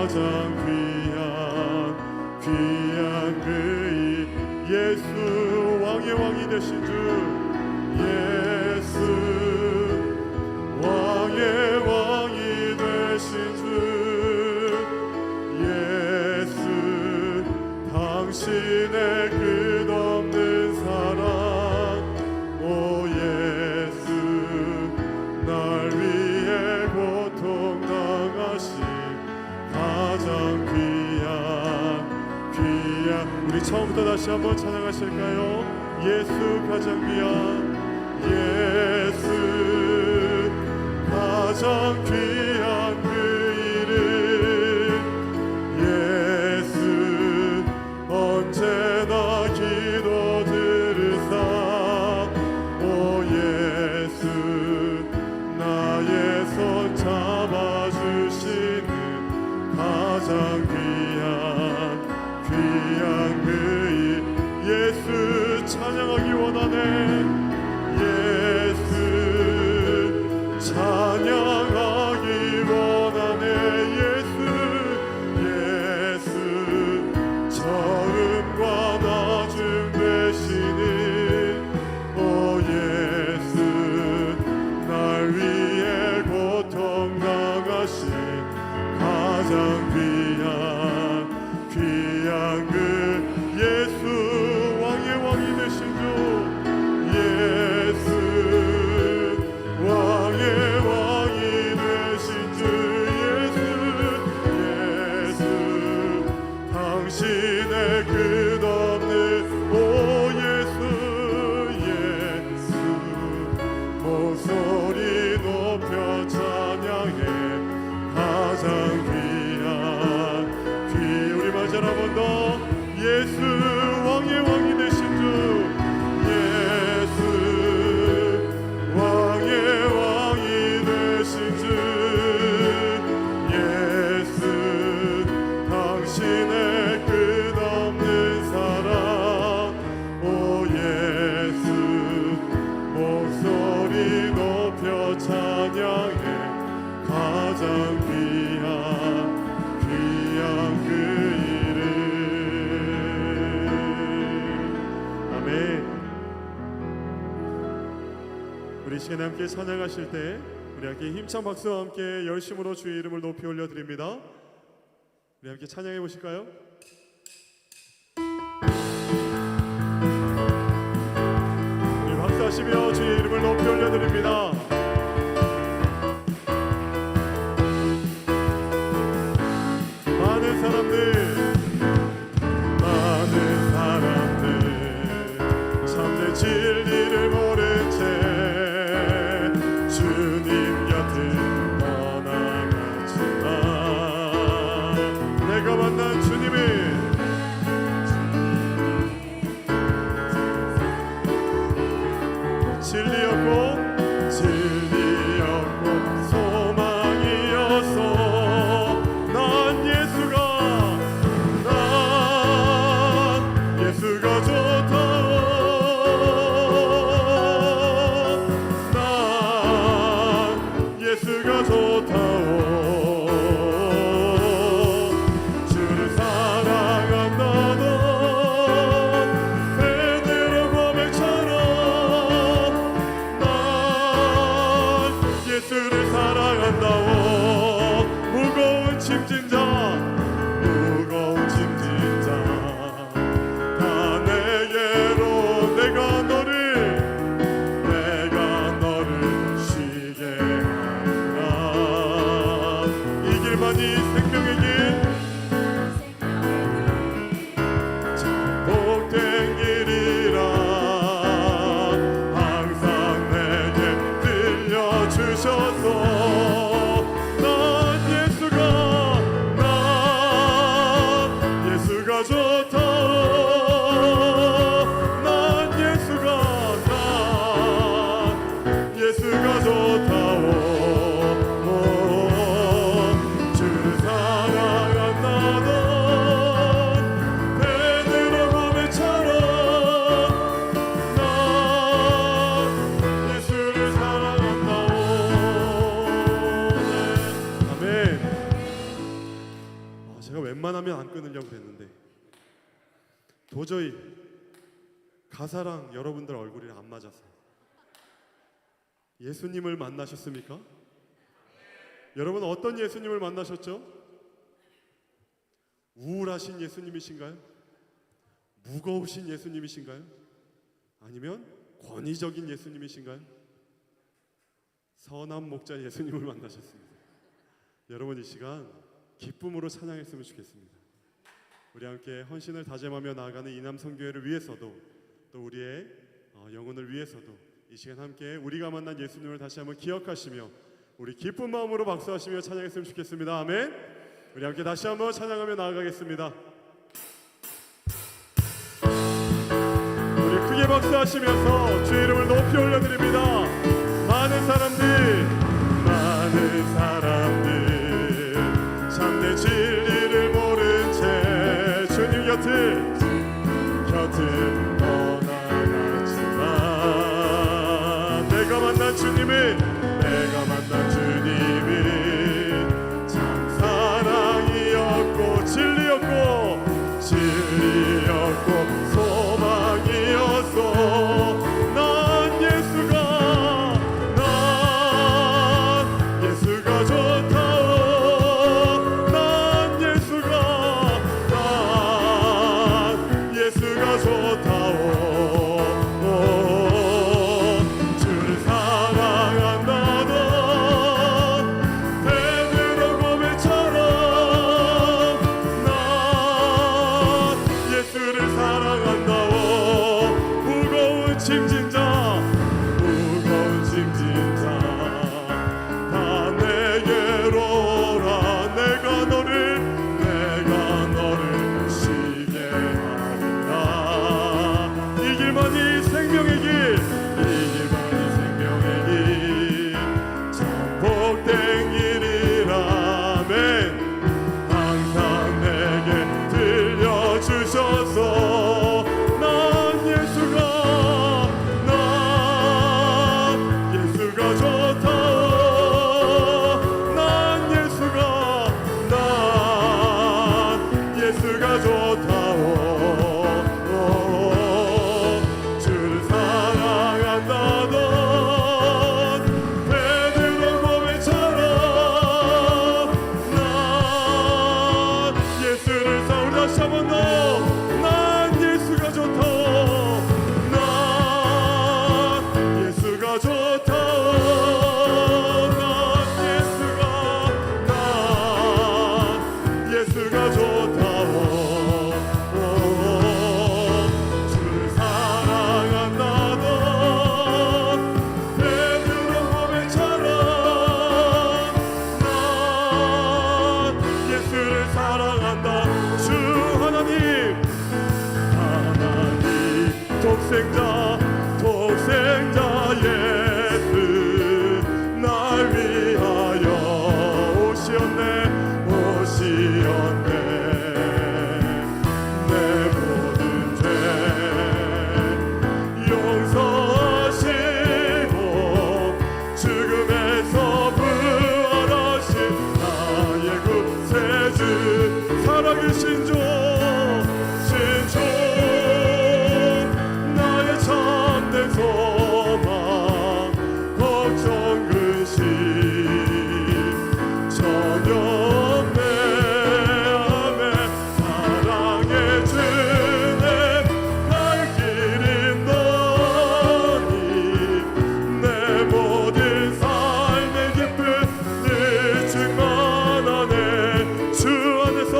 가장 귀한 그이 예수 왕의 왕이 되신 주 예수 왕의 왕이 되신 주 예수 당신의 끝없는 사랑 오 예수 날 위해 고통 당하신 가장 귀한 우리 처음부터 다시 한번 찬양하실까요? 예수 가장 귀한 예수 가장 귀한 그 이름 예수 언제나 기도 들으사 오 예수 나의 손 잡아주시는 가장 귀한 그이 예수 찬양하기 원하네 예수 찬양하기 원하네 예수 예수 처음과 나중 되시는 오 예수 날 위해 고통 당하신 가장 귀한 그 예수 왕의 왕이 되신 주 예수 왕의 왕이 되신 주 예수 당신의 끝없는 오 예수 목소리 높여 찬양해 가장 우리 마저 한 번 더 예수 왕의 왕이 되신 주 예수 왕의 왕이 되신 주 예수 당신의 끝없는 사랑 오 예수 목소리 높여 찬양해 가장 귀한 그 이름 아멘. 우리 시간에 함께 찬양하실 때 우리 함께 힘찬 박수와 함께 열심으로 주의 이름을 높이 올려드립니다. 우리 함께 찬양해 보실까요? 우리 박수하시며 주의 이름을 높이 올려드립니다. 많은 사람들 참된 진리를 모른 채 주님 곁을 떠나갔지만 내가 만난 주님이 진리였고 소망이어서 난 예수가 좋다 제가 웬만하면 안 끊으려고 했는데 도저히 가사랑 여러분들 얼굴이랑 안 맞아서. 예수님을 만나셨습니까? 여러분 어떤 예수님을 만나셨죠? 우울하신 예수님이신가요? 무거우신 예수님이신가요? 아니면 권위적인 예수님이신가요? 선한 목자 예수님을 만나셨습니다. 여러분 이 시간 기쁨으로 찬양했으면 좋겠습니다. 우리 함께 헌신을 다짐하며 나아가는 이남성교회를 위해서도 또 우리의 영혼을 위해서도 이 시간 함께 우리가 만난 예수님을 다시 한번 기억하시며 우리 기쁜 마음으로 박수하시며 찬양했으면 좋겠습니다. 아멘. 우리 함께 다시 한번 찬양하며 나아가겠습니다. 우리 크게 박수하시면서 주의 이름을 높이 올려드립니다. 많은 사람들 참된 진리를 모른 채 주님 곁을 떠나갔지만 내가 만난 주님이 참 사랑이었고 진리였고 소망이었어. 난 예수가 좋다오. 난 예수가 좋다오. 주를 사랑한다던 베드로 고백처럼 난 예수를 사랑한다오. 무거운 짐진자 다 내게로 오라. 내가 너를 쉬게 하리라. 이 길만이 생명의 길, 참 복된 길이라면 항상 내게 들려주셔서 난 예수가 좋다오. 난 예수가 좋다오. 주를 사랑한다던 베드로 고백처럼 난 예수를 우리 다시 한번 더. 난 예수가 좋다오. 난 예수가 좋다오. 예수가 좋다오. 주를 사랑한다던 베드로 고백처럼 난 예수를 사랑한다. 주 하나님 독생자 예수 날 위하여 오시었네. 내 모든 죄 용서하시고 죽음에서 부활하신 나의 구세주 살아계신 주 나의 참된 소망 걱정 근심 전혀 없네. 사랑의 주님 날 기린다니 내 모든 삶의 기쁨을 충만하네. 주 안에서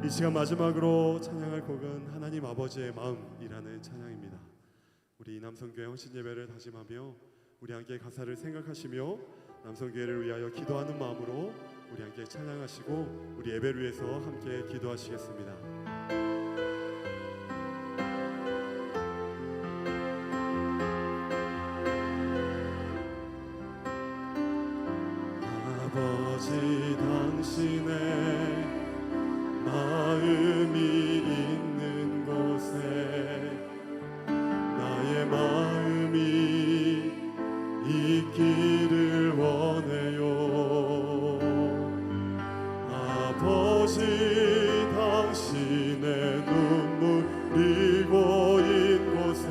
이 시간 마지막으로 찬양할 곡은 하나님 아버지의 마음이라는 찬양입니다. 우리 남성교회 헌신 예배를 다짐하며 우리 함께 가사를 생각하시며 남성교회를 위하여 기도하는 마음으로 우리 함께 찬양하시고 우리 예배를 위해서 함께 기도하시겠습니다. 아버지 당신의 마음이 있는 곳에 나의 마음이 있기를 원해요. 아버지 당신의 눈물이 고인 곳에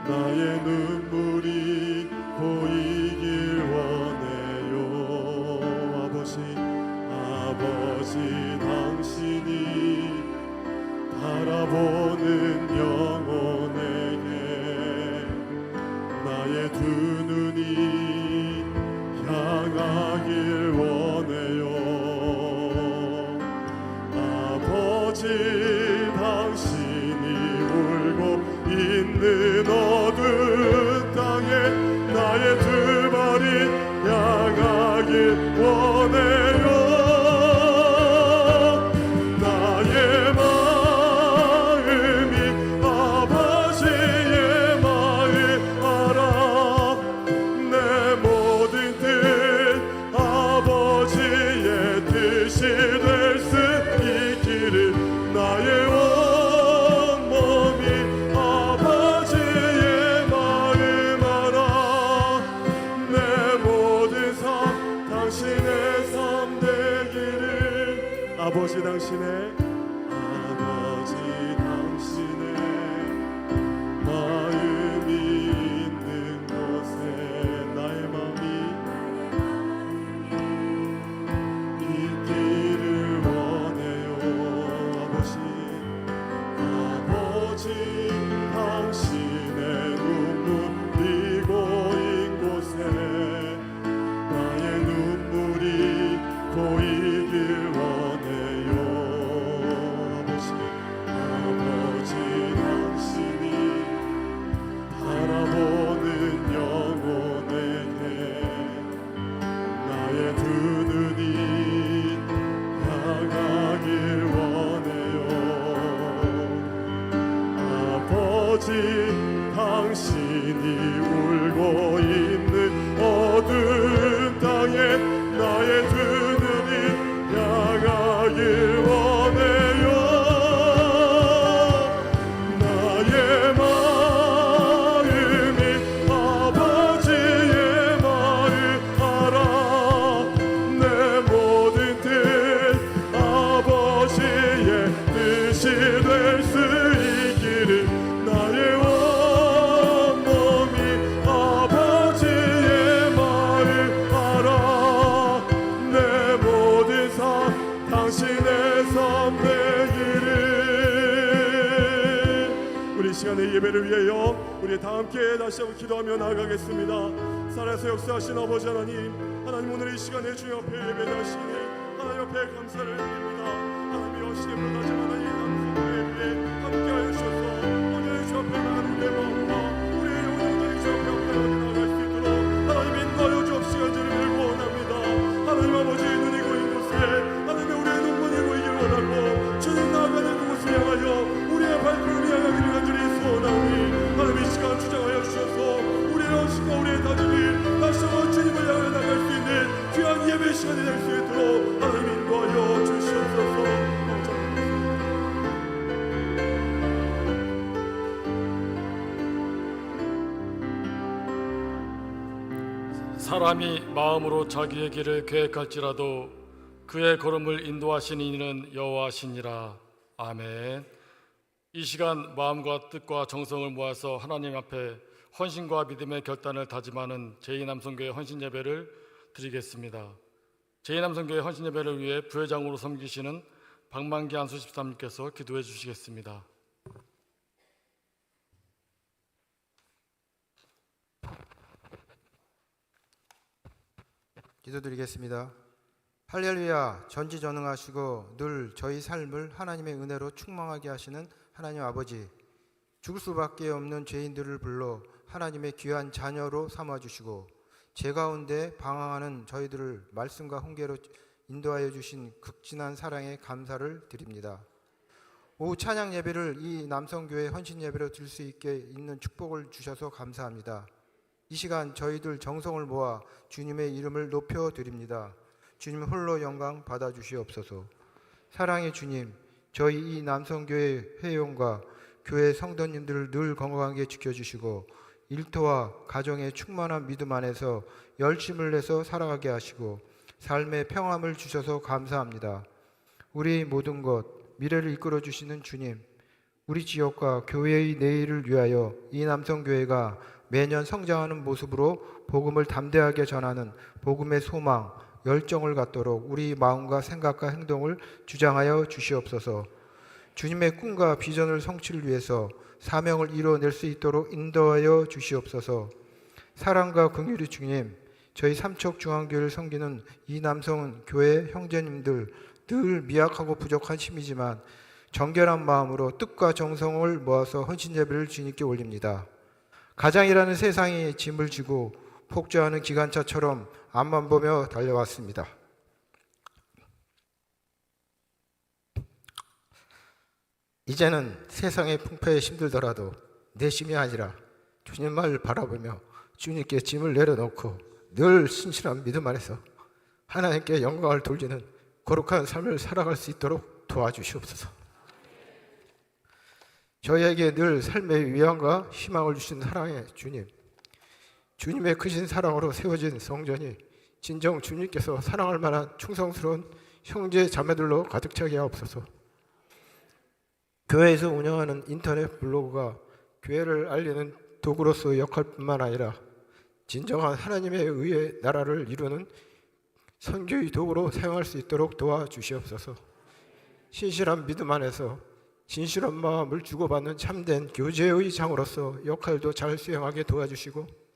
나의 눈물이 고이길 원해요. 아버지 당신이 바라보는 영혼에게 나의 두 눈이 향하길 원해요. 아버지 당신이 울고 있는 어두운 땅에 나의 두 발이 향하길 원해요. 나의 마음이 아버지의 마음 알아. 내 모든 뜻 아버지의 뜻이 될 수 있기를 나의 온몸이 아버지의 마음 알아. 내 모든 삶 당신의 삶 되기를. 아버지 당신의 마음이 있는 곳에 나의 마음이 있기를 원해요. 아버지 당신의 눈물이 고인 곳에 나의 눈물이 고이길 원해요. 아버지 당신이 바라보는 영혼에게 나의 두 눈이 향하길 원해요. 아버지 당신이 울고 있는 어두운 땅에 나의 두 눈이 향하길 원해요. 나의 마음이 아버지의 마음 알아. 내 모든 뜻 아버지의 뜻이 될 수 있기를 나의 온몸이 아버지의 마음 알아. 내 모든 삶 당신의 삶 되기를. 우리 시간의 예배를 위하여 우리 다 함께 다시 한번 기도하며 나아가겠습니다. 살아서 역사하신 아버지 하나님, 하나님 오늘 이 시간에 주님 앞에 예배하시니 하나님 앞에 감사를 드립니다. 하나님 여신의 보다지만 이 남성의 위에 함께하여 주셔서 오늘 주 앞에 나가는 우리의 마음과 우리의 영혼들이 주 앞에 나아갈 수 있도록 하나님 인도하여 주옵시기 간절히 원합니다. 하나님 아버지 눈이 고인 곳에 하나님 우리의 눈물이 고이길 원하고 주님 나아가는 그곳을 향하여 우리의 발걸음이 향하기를 간절히 소원하오니 하나님 이 시간 주장하여 주셔서 우리의 헌신과 우리의 다짐이 다시 한번 주님을 향해 나갈 수 있는 귀한 예배 시간이 될 수 있도록 하나님 인도하여 주시옵소서. 사람이 마음으로 자기의 길을 계획할지라도 그의 걸음을 인도하시는 이는 여호와시니라. 아멘. 이 시간 마음과 뜻과 정성을 모아서 하나님 앞에 헌신과 믿음의 결단을 다짐하는 제2남성교회 헌신 예배를 드리겠습니다. 제2남성교회 헌신 예배를 위해 부회장으로 섬기시는 박만기 안수집사님께서 기도해 주시겠습니다. 기도드리겠습니다. 할렐루야. 전지전능하시고 늘 저희 삶을 하나님의 은혜로 충만하게 하시는 하나님 아버지, 죽을 수밖에 없는 죄인들을 불러 하나님의 귀한 자녀로 삼아주시고 제 가운데 방황하는 저희들을 말씀과 훈계로 인도하여 주신 극진한 사랑에 감사를 드립니다. 오후 찬양 예배를 이 남성교회 헌신 예배로 드릴 수 있게 있는 축복을 주셔서 감사합니다. 이 시간 저희들 정성을 모아 주님의 이름을 높여 드립니다. 주님 홀로 영광 받아 주시옵소서. 사랑의 주님, 저희 이 남성교회 회원과 교회 성도님들을 늘 건강하게 지켜주시고 일터와 가정의 충만한 믿음 안에서 열심을 내서 살아가게 하시고 삶의 평안을 주셔서 감사합니다. 우리의 모든 것, 미래를 이끌어 주시는 주님, 우리 지역과 교회의 내일을 위하여 이 남성교회가 매년 성장하는 모습으로 복음을 담대하게 전하는 복음의 소망, 열정을 갖도록 우리 마음과 생각과 행동을 주장하여 주시옵소서. 주님의 꿈과 비전을 성취를 위해서 사명을 이루어낼 수 있도록 인도하여 주시옵소서. 사랑과 긍휼의 주님, 저희 삼척중앙교회를 섬기는 이 남성 교회 형제님들 늘 미약하고 부족한 힘이지만 정결한 마음으로 뜻과 정성을 모아서 헌신 예배를 주님께 올립니다. 가장이라는 세상이 짐을 지고 폭주하는 기관차처럼 앞만 보며 달려왔습니다. 이제는 세상의 풍파에 힘들더라도 내 힘이 아니라 주님만을 바라보며 주님께 짐을 내려놓고 늘 신실한 믿음 안에서 하나님께 영광을 돌리는 거룩한 삶을 살아갈 수 있도록 도와주시옵소서. 저희에게 늘 삶의 위안과 희망을 주신 사랑의 주님, 주님의 크신 사랑으로 세워진 성전이 진정 주님께서 사랑할 만한 충성스러운 형제 자매들로 가득 차게 하옵소서. 교회에서 운영하는 인터넷 블로그가 교회를 알리는 도구로서의 역할뿐만 아니라 진정한 하나님의 의의 나라를 이루는 선교의 도구로 사용할 수 있도록 도와주시옵소서. 신실한 믿음 안에서 진실한 마음을 주고받는 참된 교제의 장으로서 역할도 잘 수행하게 도와주시고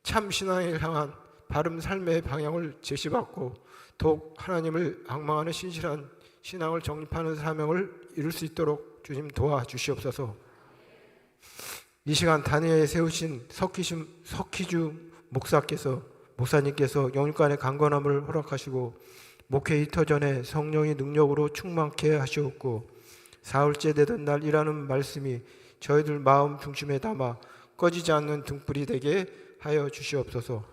참 신앙을 향한 바른 삶의 방향을 제시받고 더욱 하나님을 앙망하는 신실한 신앙을 정립하는 사명을 이룰 수 있도록 주님 도와주시옵소서. 이 시간 단위에 세우신 석희주 목사님께서 영육간의 강건함을 허락하시고 목회 이터 전에 성령의 능력으로 충만케 하시옵고 사흘째 되던 날 이라는 말씀이 저희들 마음 중심에 담아 꺼지지 않는 등불이 되게 하여 주시옵소서.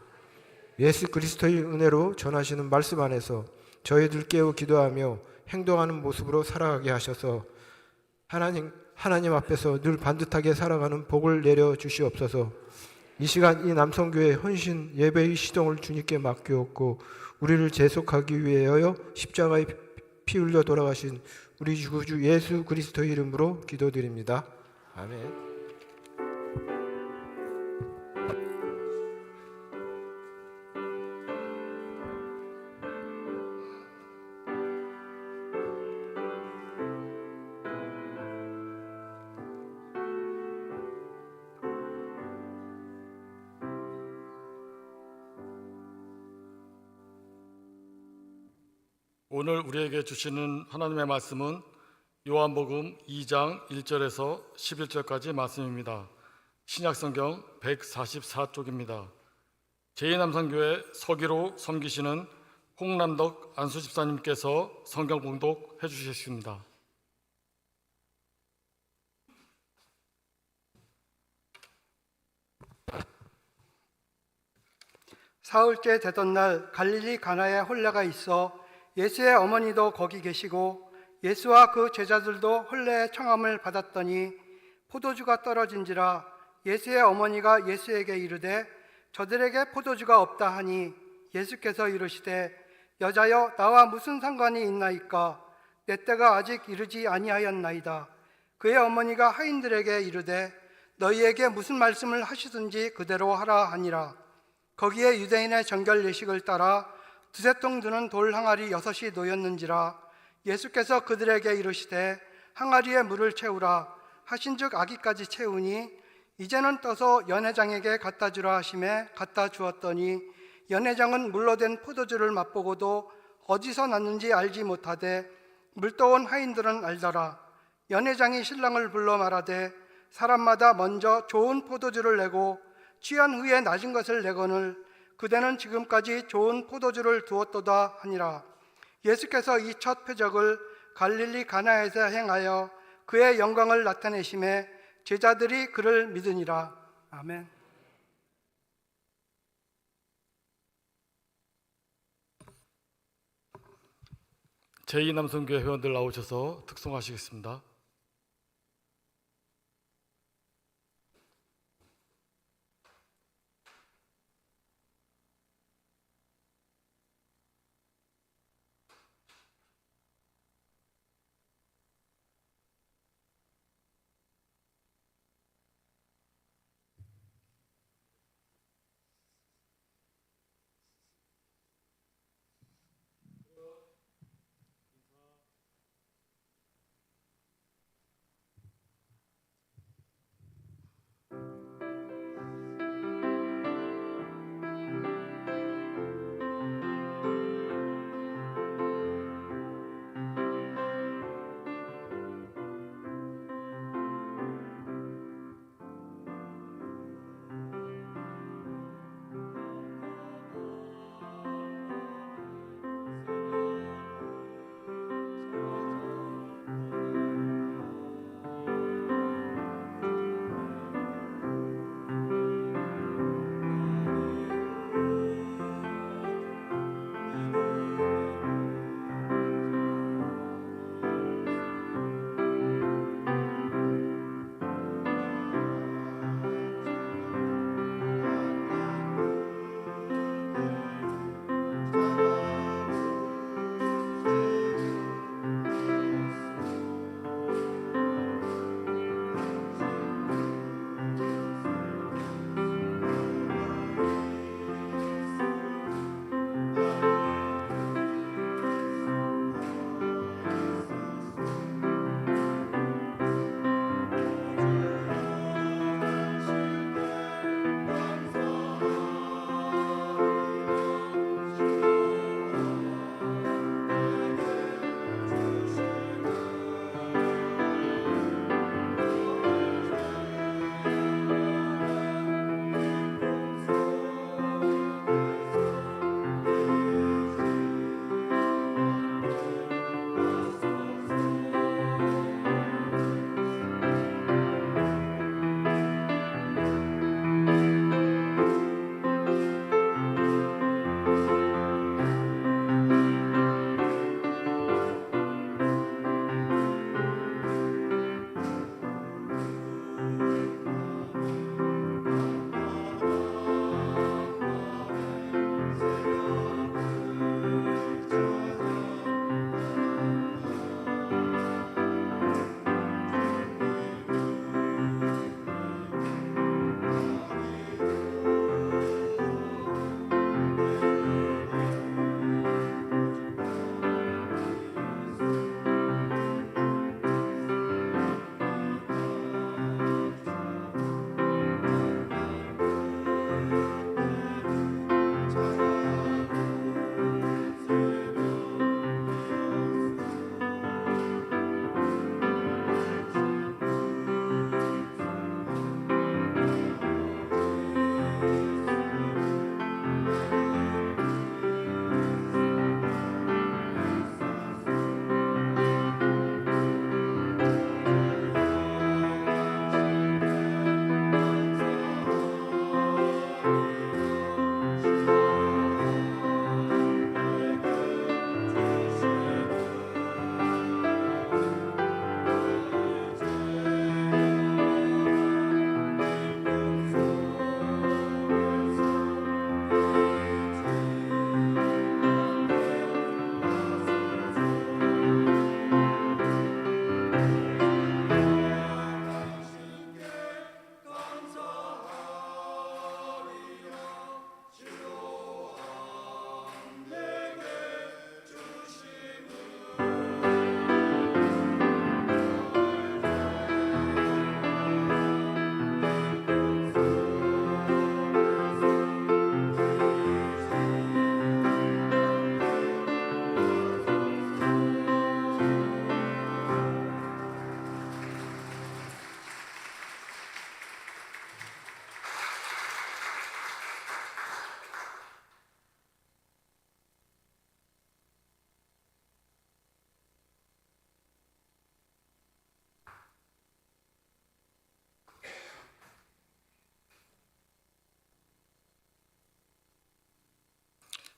예수 그리스도의 은혜로 전하시는 말씀 안에서 저희들 깨어 기도하며 행동하는 모습으로 살아가게 하셔서 하나님 앞에서 늘 반듯하게 살아가는 복을 내려 주시옵소서. 이 시간 이 남성교회 헌신 예배의 시동을 주님께 맡기옵고 우리를 재속하기 위하여 십자가에 피 흘려 돌아가신 우리 구주 예수 그리스도의 이름으로 기도드립니다. 아멘. 오늘 우리에게 주시는 하나님의 말씀은 요한복음 2장 1절에서 11절까지 말씀입니다. 신약성경 144쪽입니다. 제2남성교회 서기로 섬기시는 홍남덕 안수집사님께서 성경 봉독해 주시겠습니다. 사흘째 되던 날 갈릴리 가나에 혼례가 있어 예수의 어머니도 거기 계시고 예수와 그 제자들도 혼례의 청함을 받았더니 포도주가 떨어진지라 예수의 어머니가 예수에게 이르되 저들에게 포도주가 없다 하니 예수께서 이르시되 여자여 나와 무슨 상관이 있나이까 내 때가 아직 이르지 아니하였나이다. 그의 어머니가 하인들에게 이르되 너희에게 무슨 말씀을 하시든지 그대로 하라 하니라. 거기에 유대인의 정결 예식을 따라 두세 통 드는 돌 항아리 6이 놓였는지라. 예수께서 그들에게 이르시되 항아리에 물을 채우라 하신즉 아기까지 채우니 이제는 떠서 연회장에게 갖다 주라 하시매 갖다 주었더니 연회장은 물로 된 포도주를 맛보고도 어디서 났는지 알지 못하되 물떠온 하인들은 알더라. 연회장이 신랑을 불러 말하되 사람마다 먼저 좋은 포도주를 내고 취한 후에 낮은 것을 내거늘 그대는 지금까지 좋은 포도주를 두었도다 하니라. 예수께서 이 첫 표적을 갈릴리 가나에서 행하여 그의 영광을 나타내심에 제자들이 그를 믿으니라. 아멘. 제2남성교회 회원들 나오셔서 특송하시겠습니다.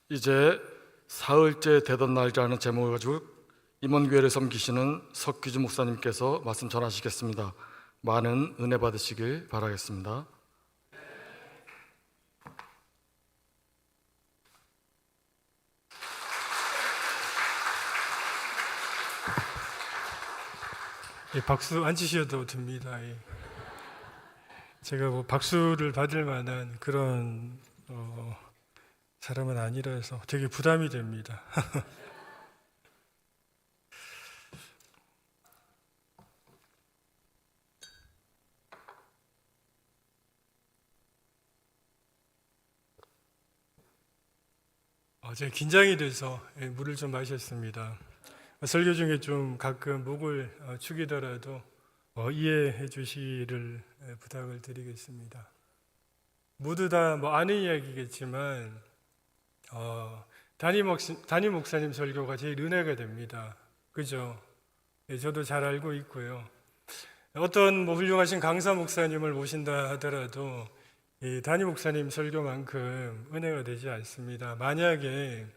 이제 사흘째 되던 날이라는 제목을 가지고 임원교회를 섬기시는 석기주 목사님께서 말씀 전하시겠습니다. 많은 은혜 받으시길 바라겠습니다. 예, 박수 안 치셔도 됩니다. 예. 제가 뭐 박수를 받을 만한 그런 사람은 아니라서 되게 부담이 됩니다. 제가 긴장이 돼서 물을 좀 마셨습니다. 설교 중에 좀 가끔 목을 축이더라도 이해해 주시기를 부탁을 드리겠습니다. 모두 다 뭐 아는 이야기겠지만 담임 목사님 설교가 제일 은혜가 됩니다. 그죠? 예, 저도 잘 알고 있고요. 어떤 뭐 훌륭하신 강사 목사님을 모신다 하더라도 이 담임 목사님 설교만큼 은혜가 되지 않습니다. 만약에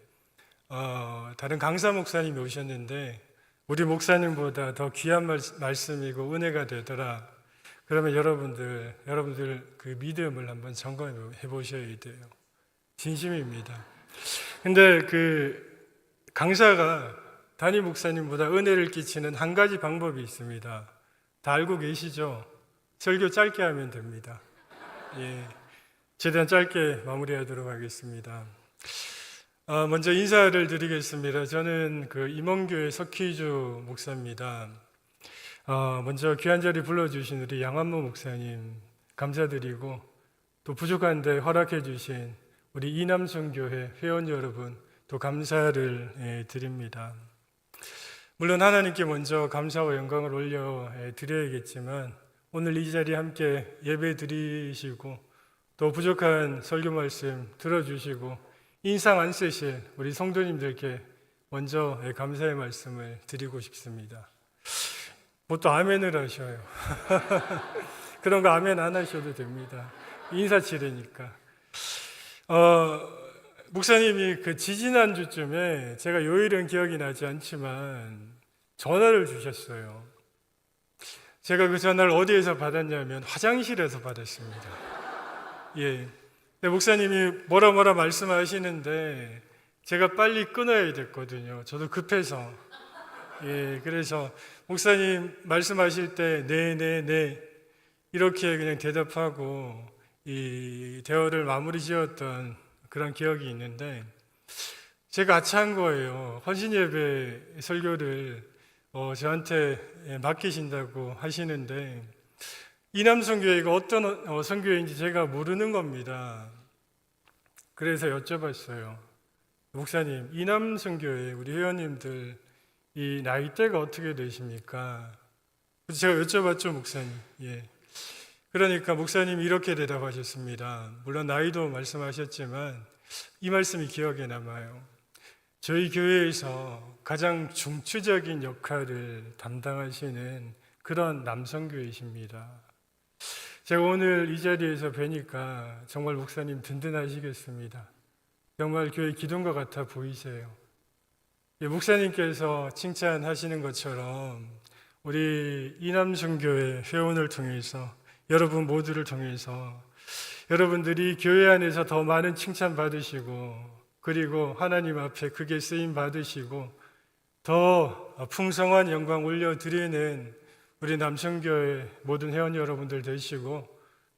다른 강사 목사님이 오셨는데 우리 목사님보다 더 귀한 말씀이고 은혜가 되더라. 그러면 여러분들 그 믿음을 한번 점검해 보셔야 돼요. 진심입니다. 근데 그 강사가 담임 목사님보다 은혜를 끼치는 한 가지 방법이 있습니다. 다 알고 계시죠? 설교 짧게 하면 됩니다. 예, 최대한 짧게 마무리하도록 하겠습니다. 먼저 인사를 드리겠습니다. 저는 그 임원교회 석희주 목사입니다. 먼저 귀한 자리 불러주신 우리 양한모 목사님 감사드리고 또 부족한데 허락해 주신 우리 이남성교회 회원 여러분 또 감사를 드립니다. 물론 하나님께 먼저 감사와 영광을 올려 드려야겠지만 오늘 이 자리에 함께 예배 드리시고 또 부족한 설교 말씀 들어주시고 인상 안 쓰실 우리 성도님들께 먼저 감사의 말씀을 드리고 싶습니다. 뭐 또 아멘을 하셔요. 그런 거 아멘 안 하셔도 됩니다. 인사치레니까. 목사님이 그 지지난주쯤에 제가 요일은 기억이 나지 않지만 전화를 주셨어요. 제가 그 전화를 어디에서 받았냐면 화장실에서 받았습니다. 예. 근데 목사님이 뭐라 말씀하시는데 제가 빨리 끊어야 됐거든요. 저도 급해서. 예, 그래서 목사님 말씀하실 때 네 이렇게 그냥 대답하고 이 대화를 마무리 지었던 그런 기억이 있는데 제가 아차한 거예요. 헌신 예배 설교를 저한테 맡기신다고 하시는데 이남선교회가 어떤 선교회인지 제가 모르는 겁니다. 그래서 여쭤봤어요. 목사님, 이남선교회 우리 회원님들 이 나이대가 어떻게 되십니까? 그래서 제가 여쭤봤죠, 목사님. 예. 그러니까 목사님이 이렇게 대답하셨습니다. 물론 나이도 말씀하셨지만 이 말씀이 기억에 남아요. 저희 교회에서 가장 중추적인 역할을 담당하시는 그런 남성교회이십니다. 제가 오늘 이 자리에서 뵈니까 정말 목사님 든든하시겠습니다. 정말 교회 기둥과 같아 보이세요. 목사님께서 칭찬하시는 것처럼 우리 이남성교회 회원을 통해서 여러분 모두를 통해서 여러분들이 교회 안에서 더 많은 칭찬 받으시고 그리고 하나님 앞에 크게 쓰임 받으시고 더 풍성한 영광 올려드리는 우리 남성교회 모든 회원 여러분들 되시고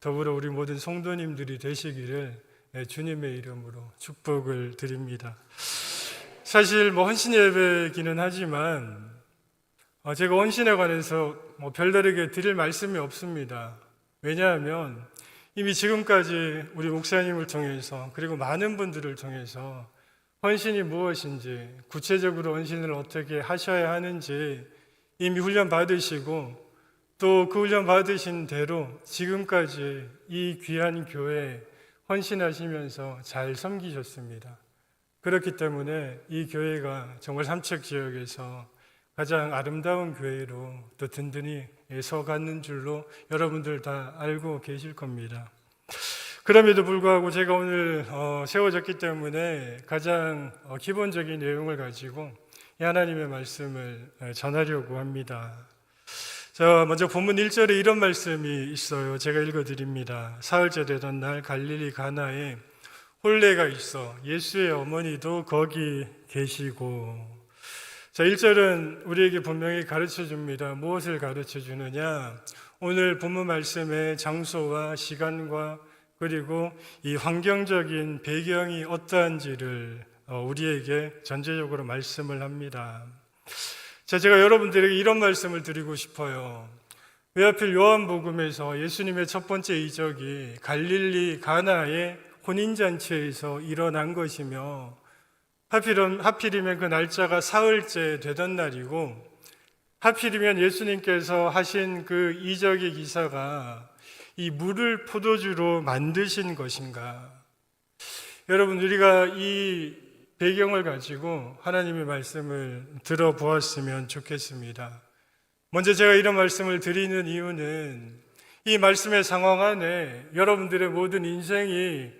더불어 우리 모든 성도님들이 되시기를 주님의 이름으로 축복을 드립니다. 사실 헌신 예배기는 하지만 제가 헌신에 관해서 별다르게 드릴 말씀이 없습니다. 왜냐하면 이미 지금까지 우리 목사님을 통해서 그리고 많은 분들을 통해서 헌신이 무엇인지 구체적으로 헌신을 어떻게 하셔야 하는지 이미 훈련 받으시고 또 그 훈련 받으신 대로 지금까지 이 귀한 교회에 헌신하시면서 잘 섬기셨습니다. 그렇기 때문에 이 교회가 정말 삼척 지역에서 가장 아름다운 교회로 또 든든히 서가는 줄로 여러분들 다 알고 계실 겁니다. 그럼에도 불구하고 제가 오늘 세워졌기 때문에 가장 기본적인 내용을 가지고 이 하나님의 말씀을 전하려고 합니다. 자, 먼저 본문 1절에 이런 말씀이 있어요. 제가 읽어드립니다. 사흘째 되던 날 갈릴리 가나에 혼례가 있어 예수의 어머니도 거기 계시고. 자, 1절은 우리에게 분명히 가르쳐 줍니다. 무엇을 가르쳐 주느냐? 오늘 본문 말씀의 장소와 시간과 그리고 이 환경적인 배경이 어떠한지를 우리에게 전체적으로 말씀을 합니다. 자, 제가 여러분들에게 이런 말씀을 드리고 싶어요. 왜 하필 요한복음에서 예수님의 첫 번째 이적이 갈릴리 가나의 혼인잔치에서 일어난 것이며 하필이면 그 날짜가 사흘째 되던 날이고 하필이면 예수님께서 하신 그 이적의 기사가 이 물을 포도주로 만드신 것인가? 여러분, 우리가 이 배경을 가지고 하나님의 말씀을 들어보았으면 좋겠습니다. 먼저 제가 이런 말씀을 드리는 이유는 이 말씀의 상황 안에 여러분들의 모든 인생이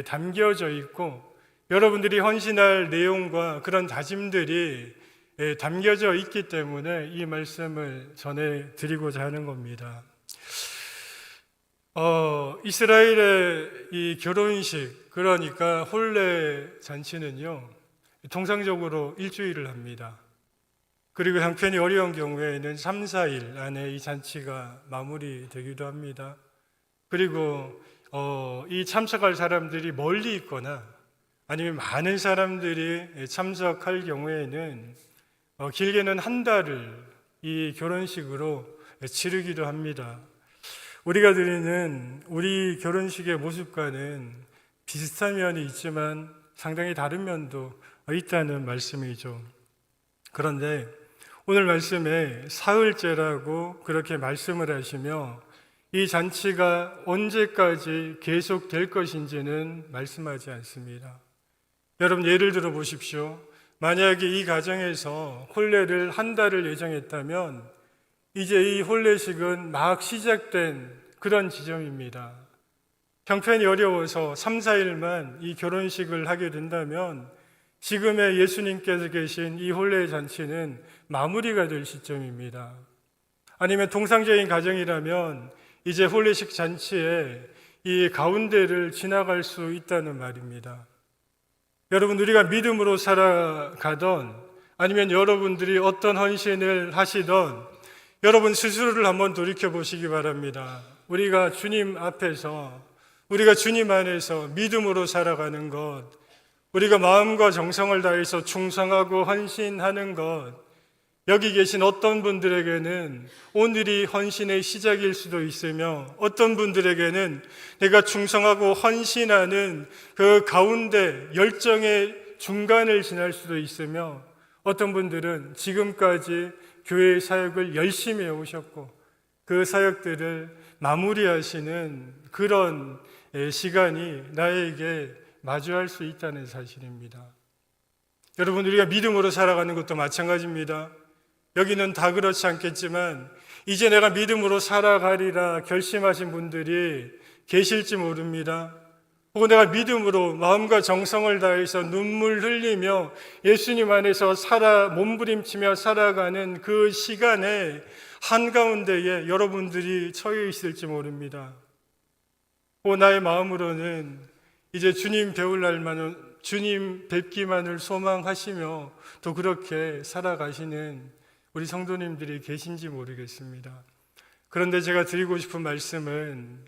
담겨져 있고 여러분들이 헌신할 내용과 그런 다짐들이 담겨져 있기 때문에 이 말씀을 전해드리고자 하는 겁니다. 이스라엘의 이 결혼식, 그러니까 혼례 잔치는요, 통상적으로 일주일을 합니다. 그리고 형편이 어려운 경우에는 3, 4일 안에 이 잔치가 마무리되기도 합니다. 그리고 이 참석할 사람들이 멀리 있거나 아니면 많은 사람들이 참석할 경우에는 길게는 한 달을 이 결혼식으로 치르기도 합니다. 우리가 드리는 우리 결혼식의 모습과는 비슷한 면이 있지만 상당히 다른 면도 있다는 말씀이죠. 그런데 오늘 말씀에 사흘째라고 그렇게 말씀을 하시며 이 잔치가 언제까지 계속될 것인지는 말씀하지 않습니다. 여러분, 예를 들어 보십시오. 만약에 이 가정에서 혼례를 한 달을 예정했다면 이제 이 혼례식은 막 시작된 그런 지점입니다. 형편이 어려워서 3, 4일만 이 결혼식을 하게 된다면 지금의 예수님께서 계신 이 혼례 잔치는 마무리가 될 시점입니다. 아니면 통상적인 가정이라면 이제 혼례식 잔치에 이 가운데를 지나갈 수 있다는 말입니다. 여러분, 우리가 믿음으로 살아가던 아니면 여러분들이 어떤 헌신을 하시던 여러분 스스로를 한번 돌이켜 보시기 바랍니다. 우리가 주님 앞에서, 우리가 주님 안에서 믿음으로 살아가는 것, 우리가 마음과 정성을 다해서 충성하고 헌신하는 것, 여기 계신 어떤 분들에게는 오늘이 헌신의 시작일 수도 있으며 어떤 분들에게는 내가 충성하고 헌신하는 그 가운데 열정의 중간을 지날 수도 있으며 어떤 분들은 지금까지 교회의 사역을 열심히 해오셨고 그 사역들을 마무리하시는 그런 시간이 나에게 마주할 수 있다는 사실입니다. 여러분, 우리가 믿음으로 살아가는 것도 마찬가지입니다. 여기는 다 그렇지 않겠지만 이제 내가 믿음으로 살아가리라 결심하신 분들이 계실지 모릅니다. 혹은 내가 믿음으로 마음과 정성을 다해서 눈물 흘리며 예수님 안에서 몸부림치며 살아가는 그 시간에 한가운데에 여러분들이 처해 있을지 모릅니다. 나의 마음으로는 이제 주님 배울 날만은 주님 뵙기만을 소망하시며 또 그렇게 살아가시는 우리 성도님들이 계신지 모르겠습니다. 그런데 제가 드리고 싶은 말씀은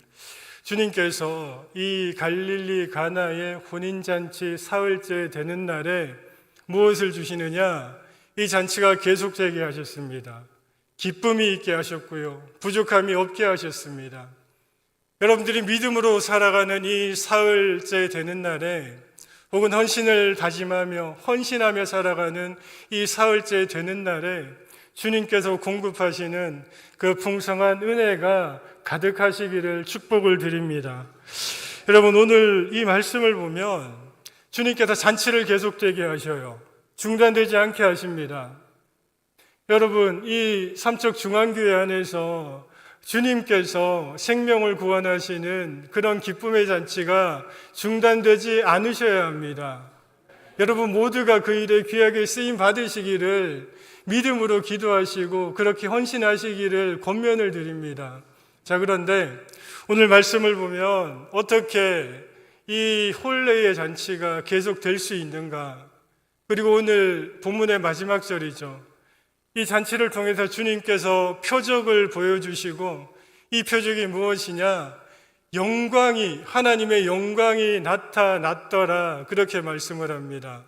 주님께서 이 갈릴리 가나의 혼인잔치 사흘째 되는 날에 무엇을 주시느냐? 이 잔치가 계속되게 하셨습니다. 기쁨이 있게 하셨고요. 부족함이 없게 하셨습니다. 여러분들이 믿음으로 살아가는 이 사흘째 되는 날에 혹은 헌신을 다짐하며 헌신하며 살아가는 이 사흘째 되는 날에 주님께서 공급하시는 그 풍성한 은혜가 가득하시기를 축복을 드립니다. 여러분, 오늘 이 말씀을 보면 주님께서 잔치를 계속되게 하셔요. 중단되지 않게 하십니다. 여러분, 이 삼척 중앙교회 안에서 주님께서 생명을 구원하시는 그런 기쁨의 잔치가 중단되지 않으셔야 합니다. 여러분 모두가 그 일에 귀하게 쓰임 받으시기를 믿음으로 기도하시고 그렇게 헌신하시기를 권면을 드립니다. 자, 그런데 오늘 말씀을 보면 어떻게 이 혼례의 잔치가 계속 될 수 있는가? 그리고 오늘 본문의 마지막 절이죠. 이 잔치를 통해서 주님께서 표적을 보여주시고 이 표적이 무엇이냐? 하나님의 영광이 나타났더라. 그렇게 말씀을 합니다.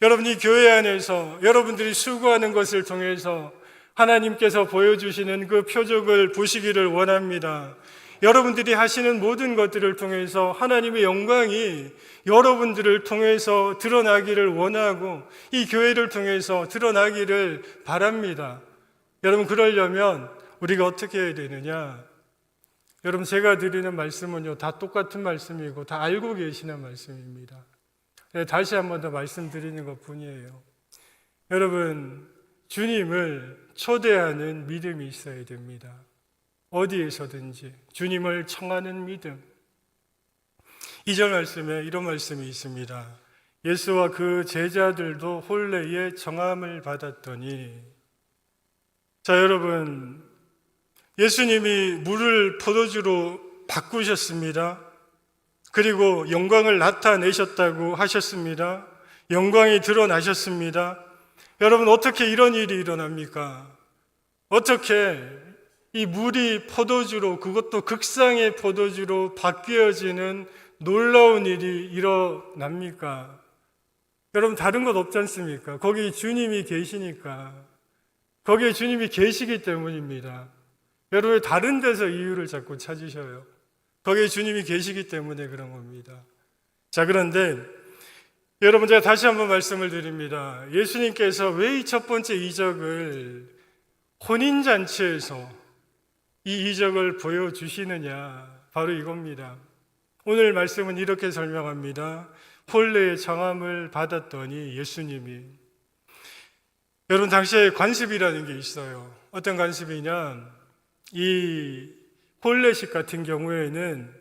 여러분이 교회 안에서 여러분들이 수고하는 것을 통해서 하나님께서 보여주시는 그 표적을 보시기를 원합니다. 여러분들이 하시는 모든 것들을 통해서 하나님의 영광이 여러분들을 통해서 드러나기를 원하고 이 교회를 통해서 드러나기를 바랍니다. 여러분 그러려면 우리가 어떻게 해야 되느냐? 여러분 제가 드리는 말씀은요 다 똑같은 말씀이고 다 알고 계시는 말씀입니다. 다시 한 번 더 말씀드리는 것뿐이에요. 여러분 주님을 초대하는 믿음이 있어야 됩니다. 어디에서든지 주님을 청하는 믿음. 2절 말씀에 이런 말씀이 있습니다. 예수와 그 제자들도 혼례의 정함을 받았더니. 자, 여러분 예수님이 물을 포도주로 바꾸셨습니다. 그리고 영광을 나타내셨다고 하셨습니다. 영광이 드러나셨습니다. 여러분 어떻게 이런 일이 일어납니까? 어떻게 이 물이 포도주로, 그것도 극상의 포도주로 바뀌어지는 놀라운 일이 일어납니까? 여러분 다른 것 없지 않습니까? 거기 주님이 계시니까. 거기에 주님이 계시기 때문입니다. 여러분 다른 데서 이유를 자꾸 찾으셔요. 거기에 주님이 계시기 때문에 그런 겁니다. 자, 그런데 여러분 제가 다시 한번 말씀을 드립니다. 예수님께서 왜 이 첫 번째 이적을 혼인잔치에서 이 이적을 보여주시느냐? 바로 이겁니다. 오늘 말씀은 이렇게 설명합니다. 혼례의 정함을 받았더니 예수님이. 여러분 당시에 관습이라는 게 있어요. 어떤 관습이냐? 이 혼례식 같은 경우에는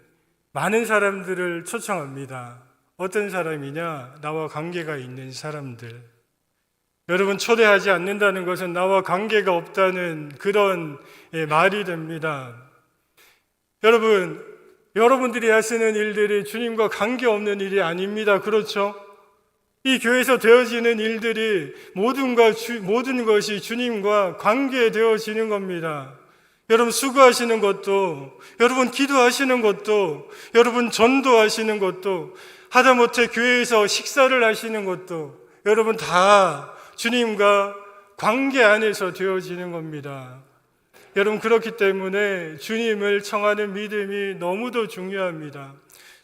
많은 사람들을 초청합니다. 어떤 사람이냐? 나와 관계가 있는 사람들. 여러분 초대하지 않는다는 것은 나와 관계가 없다는 그런 말이 됩니다. 여러분들이 하시는 일들이 주님과 관계없는 일이 아닙니다. 그렇죠? 이 교회에서 되어지는 일들이 모든 것이 주님과 관계되어지는 겁니다. 여러분 수고하시는 것도, 여러분 기도하시는 것도, 여러분 전도하시는 것도, 하다못해 교회에서 식사를 하시는 것도 여러분 다 주님과 관계 안에서 되어지는 겁니다. 여러분 그렇기 때문에 주님을 청하는 믿음이 너무도 중요합니다.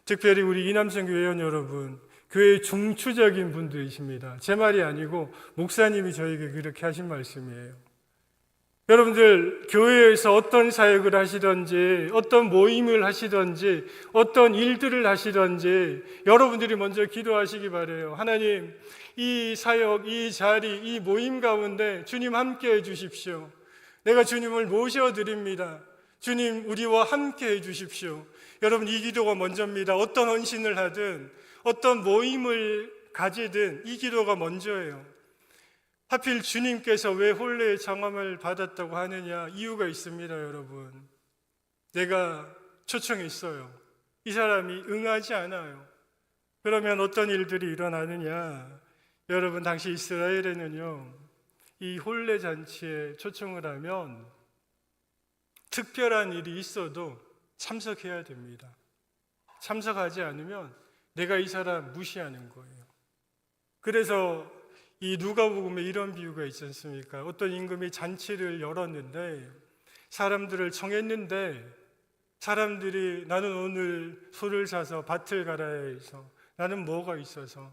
특별히 우리 이남선 교회원 여러분, 교회의 중추적인 분들이십니다. 제 말이 아니고 목사님이 저에게 그렇게 하신 말씀이에요. 여러분들 교회에서 어떤 사역을 하시든지 어떤 모임을 하시든지 어떤 일들을 하시든지 여러분들이 먼저 기도하시기 바라요. 하나님, 이 사역, 이 자리, 이 모임 가운데 주님 함께 해 주십시오. 내가 주님을 모셔드립니다. 주님 우리와 함께 해 주십시오. 여러분 이 기도가 먼저입니다. 어떤 헌신을 하든 어떤 모임을 가지든 이 기도가 먼저예요. 하필 주님께서 왜 혼례의 정함을 받았다고 하느냐? 이유가 있습니다. 여러분 내가 초청했어요. 이 사람이 응하지 않아요. 그러면 어떤 일들이 일어나느냐? 여러분 당시 이스라엘에는요 이 혼례 잔치에 초청을 하면 특별한 일이 있어도 참석해야 됩니다. 참석하지 않으면 내가 이 사람 무시하는 거예요. 그래서 이 누가복음에 이런 비유가 있지 않습니까? 어떤 임금이 잔치를 열었는데 사람들을 청했는데 사람들이 나는 오늘 소를 사서 밭을 갈아야 해서 나는 뭐가 있어서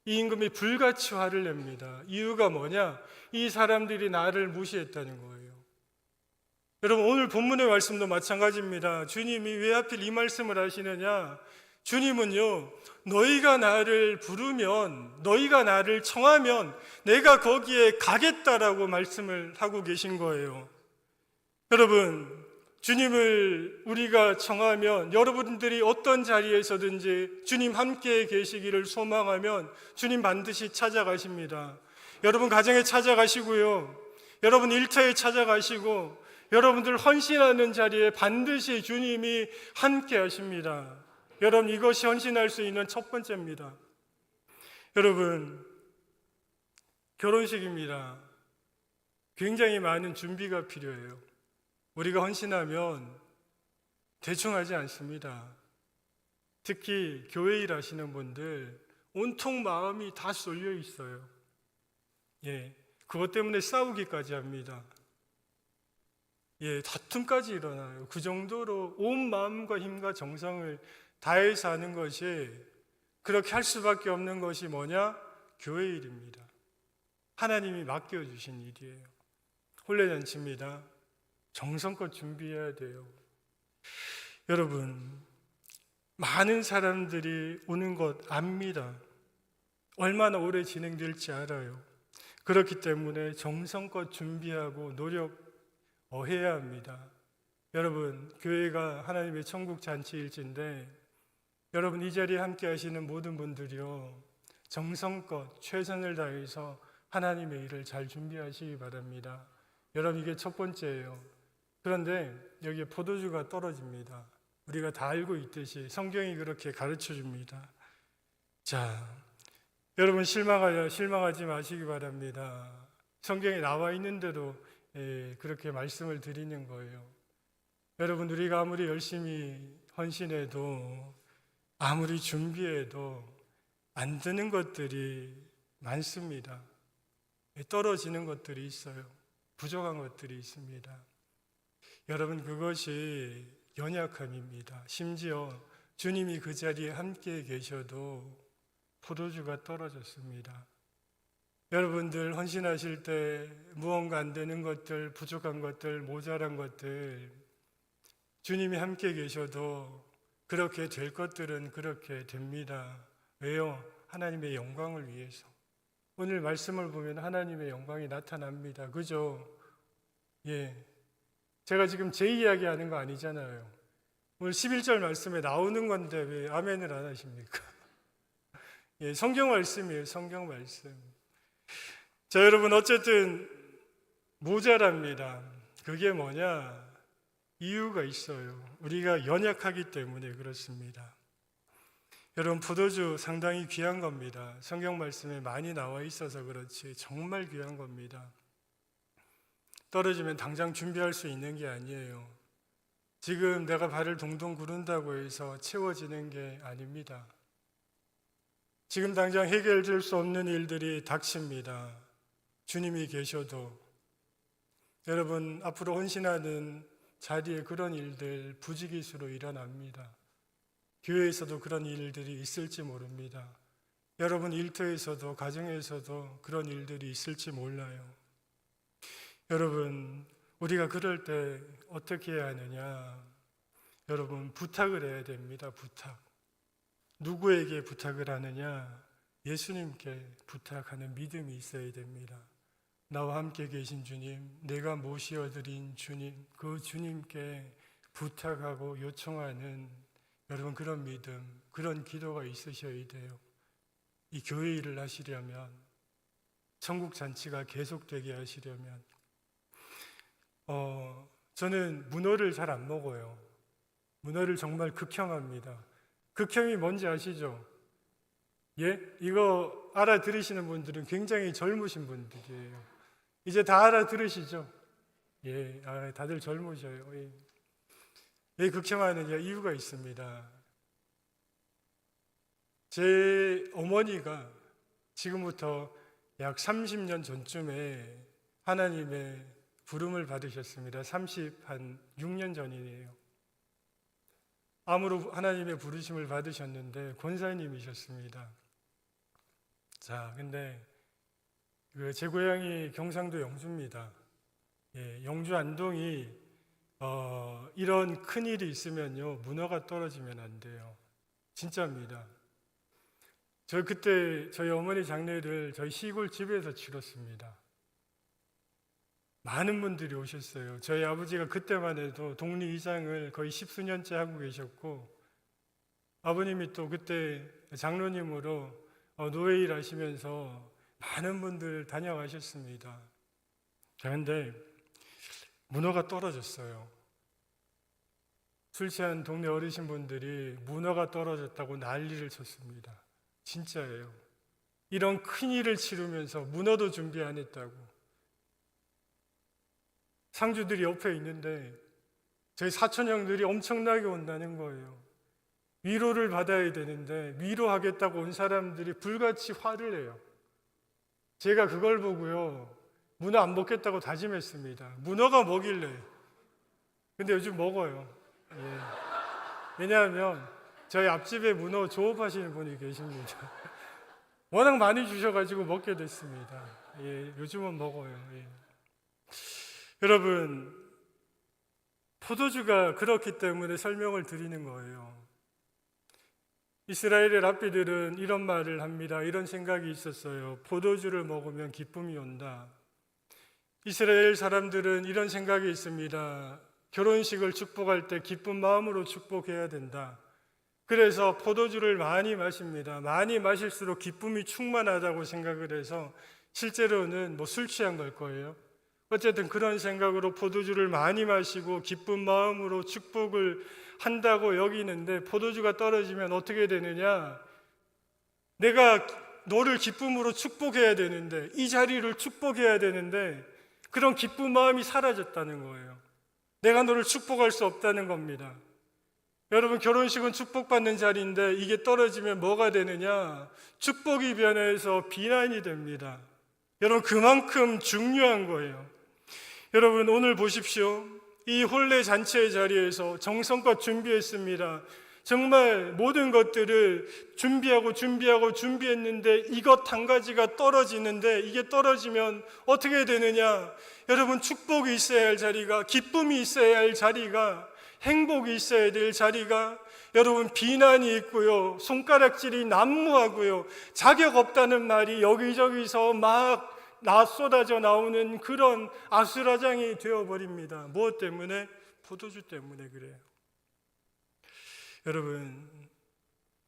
이 임금이 불같이 화를 냅니다. 이유가 뭐냐? 이 사람들이 나를 무시했다는 거예요. 여러분 오늘 본문의 말씀도 마찬가지입니다. 주님이 왜 하필 이 말씀을 하시느냐? 주님은요 너희가 나를 부르면, 너희가 나를 청하면 내가 거기에 가겠다라고 말씀을 하고 계신 거예요. 여러분 주님을 우리가 청하면 여러분들이 어떤 자리에서든지 주님 함께 계시기를 소망하면 주님 반드시 찾아가십니다. 여러분 가정에 찾아가시고요. 여러분 일터에 찾아가시고 여러분들 헌신하는 자리에 반드시 주님이 함께 하십니다. 여러분 이것이 헌신할 수 있는 첫 번째입니다. 여러분 결혼식입니다. 굉장히 많은 준비가 필요해요. 우리가 헌신하면 대충 하지 않습니다. 특히 교회 일 하시는 분들 온통 마음이 다 쏠려 있어요. 그것 때문에 싸우기까지 합니다. 다툼까지 일어나요. 그 정도로 온 마음과 힘과 정성을 다해서 하는 것이, 그렇게 할 수밖에 없는 것이 뭐냐? 교회 일입니다. 하나님이 맡겨주신 일이에요. 혼례잔치입니다. 정성껏 준비해야 돼요. 여러분, 많은 사람들이 오는 것 압니다. 얼마나 오래 진행될지 알아요. 그렇기 때문에 정성껏 준비하고 노력해야 합니다. 여러분, 교회가 하나님의 천국 잔치일지인데 여러분 이 자리에 함께 하시는 모든 분들이요, 정성껏 최선을 다해서 하나님의 일을 잘 준비하시기 바랍니다. 여러분 이게 첫 번째예요. 그런데 여기에 포도주가 떨어집니다. 우리가 다 알고 있듯이 성경이 그렇게 가르쳐 줍니다. 자, 여러분 실망하지 마시기 바랍니다. 성경에 나와 있는 대로 그렇게 말씀을 드리는 거예요. 여러분 우리가 아무리 열심히 헌신해도 아무리 준비해도 안 되는 것들이 많습니다. 떨어지는 것들이 있어요. 부족한 것들이 있습니다. 여러분 그것이 연약함입니다. 심지어 주님이 그 자리에 함께 계셔도 포도주가 떨어졌습니다. 여러분들 헌신하실 때 무언가 안 되는 것들, 부족한 것들, 모자란 것들, 주님이 함께 계셔도 그렇게 될 것들은 그렇게 됩니다. 왜요? 하나님의 영광을 위해서. 오늘 말씀을 보면 하나님의 영광이 나타납니다. 그죠? 제가 지금 제 이야기 하는 거 아니잖아요. 오늘 11절 말씀에 나오는 건데 왜 아멘을 안 하십니까? 성경 말씀이에요. 성경 말씀. 자, 여러분 어쨌든 모자랍니다. 그게 뭐냐? 이유가 있어요. 우리가 연약하기 때문에 그렇습니다. 여러분 포도주 상당히 귀한 겁니다. 성경 말씀에 많이 나와 있어서 그렇지 정말 귀한 겁니다. 떨어지면 당장 준비할 수 있는 게 아니에요. 지금 내가 발을 동동 구른다고 해서 채워지는 게 아닙니다. 지금 당장 해결될 수 없는 일들이 닥칩니다. 주님이 계셔도. 여러분 앞으로 헌신하는 자리에 그런 일들 부지기수로 일어납니다. 교회에서도 그런 일들이 있을지 모릅니다. 여러분 일터에서도 가정에서도 그런 일들이 있을지 몰라요. 여러분 우리가 그럴 때 어떻게 해야 하느냐? 여러분 부탁을 해야 됩니다. 부탁. 누구에게 부탁을 하느냐? 예수님께 부탁하는 믿음이 있어야 됩니다. 나와 함께 계신 주님, 내가 모시어드린 주님, 그 주님께 부탁하고 요청하는 여러분 그런 믿음, 그런 기도가 있으셔야 돼요. 이 교회 일을 하시려면, 천국 잔치가 계속되게 하시려면. 저는 문어를 잘 안 먹어요. 문어를 정말 극혐합니다. 극혐이 뭔지 아시죠? 이거 알아들으시는 분들은 굉장히 젊으신 분들이에요. 이제 다 알아들으시죠? 다들 젊으셔요. 왜 극혐하느냐? 이유가 있습니다. 제 어머니가 지금부터 약 30년 전쯤에 하나님의 부름을 받으셨습니다. 36년 전이에요. 암으로 하나님의 부르심을 받으셨는데 권사님이셨습니다. 자, 근데 제 고향이 경상도 영주입니다. 영주 안동이 이런 큰 일이 있으면요 문어가 떨어지면 안 돼요. 진짜입니다. 저 그때 저희 어머니 장례를 저희 시골 집에서 치렀습니다. 많은 분들이 오셨어요. 저희 아버지가 그때만 해도 독립이장을 거의 10수년째 하고 계셨고, 아버님이 또 그때 장로님으로 노예 일 하시면서 많은 분들 다녀가셨습니다. 그런데 문어가 떨어졌어요. 술 취한 동네 어르신분들이 문어가 떨어졌다고 난리를 쳤습니다. 진짜예요. 이런 큰 일을 치르면서 문어도 준비 안 했다고. 상주들이 옆에 있는데 저희 사촌 형들이 엄청나게 온다는 거예요. 위로를 받아야 되는데 위로하겠다고 온 사람들이 불같이 화를 내요. 제가 그걸 보고요, 문어 안 먹겠다고 다짐했습니다. 문어가 뭐길래? 근데 요즘 먹어요. 예. 왜냐하면 저희 앞집에 문어 조업하시는 분이 계십니다. 워낙 많이 주셔가지고 먹게 됐습니다. 예, 요즘은 먹어요. 예. 여러분, 포도주가 그렇기 때문에 설명을 드리는 거예요. 이스라엘의 랍비들은 이런 말을 합니다. 이런 생각이 있었어요. 포도주를 먹으면 기쁨이 온다. 이스라엘 사람들은 이런 생각이 있습니다. 결혼식을 축복할 때 기쁜 마음으로 축복해야 된다. 그래서 포도주를 많이 마십니다. 많이 마실수록 기쁨이 충만하다고 생각을 해서, 실제로는 술 취한 걸 거예요. 어쨌든 그런 생각으로 포도주를 많이 마시고 기쁜 마음으로 축복을 한다고 여기는데, 포도주가 떨어지면 어떻게 되느냐? 내가 너를 기쁨으로 축복해야 되는데, 이 자리를 축복해야 되는데 그런 기쁜 마음이 사라졌다는 거예요. 내가 너를 축복할 수 없다는 겁니다. 여러분, 결혼식은 축복받는 자리인데 이게 떨어지면 뭐가 되느냐? 축복이 변해서 비난이 됩니다. 여러분, 그만큼 중요한 거예요. 여러분, 오늘 보십시오. 이 혼례 잔치의 자리에서 정성껏 준비했습니다. 정말 모든 것들을 준비했는데 이것 한 가지가 떨어지는데, 이게 떨어지면 어떻게 되느냐? 여러분, 축복이 있어야 할 자리가, 기쁨이 있어야 할 자리가, 행복이 있어야 될 자리가, 여러분, 비난이 있고요, 손가락질이 난무하고요, 자격 없다는 말이 여기저기서 막 쏟아져 나오는 그런 아수라장이 되어버립니다. 무엇 때문에? 포도주 때문에 그래요. 여러분,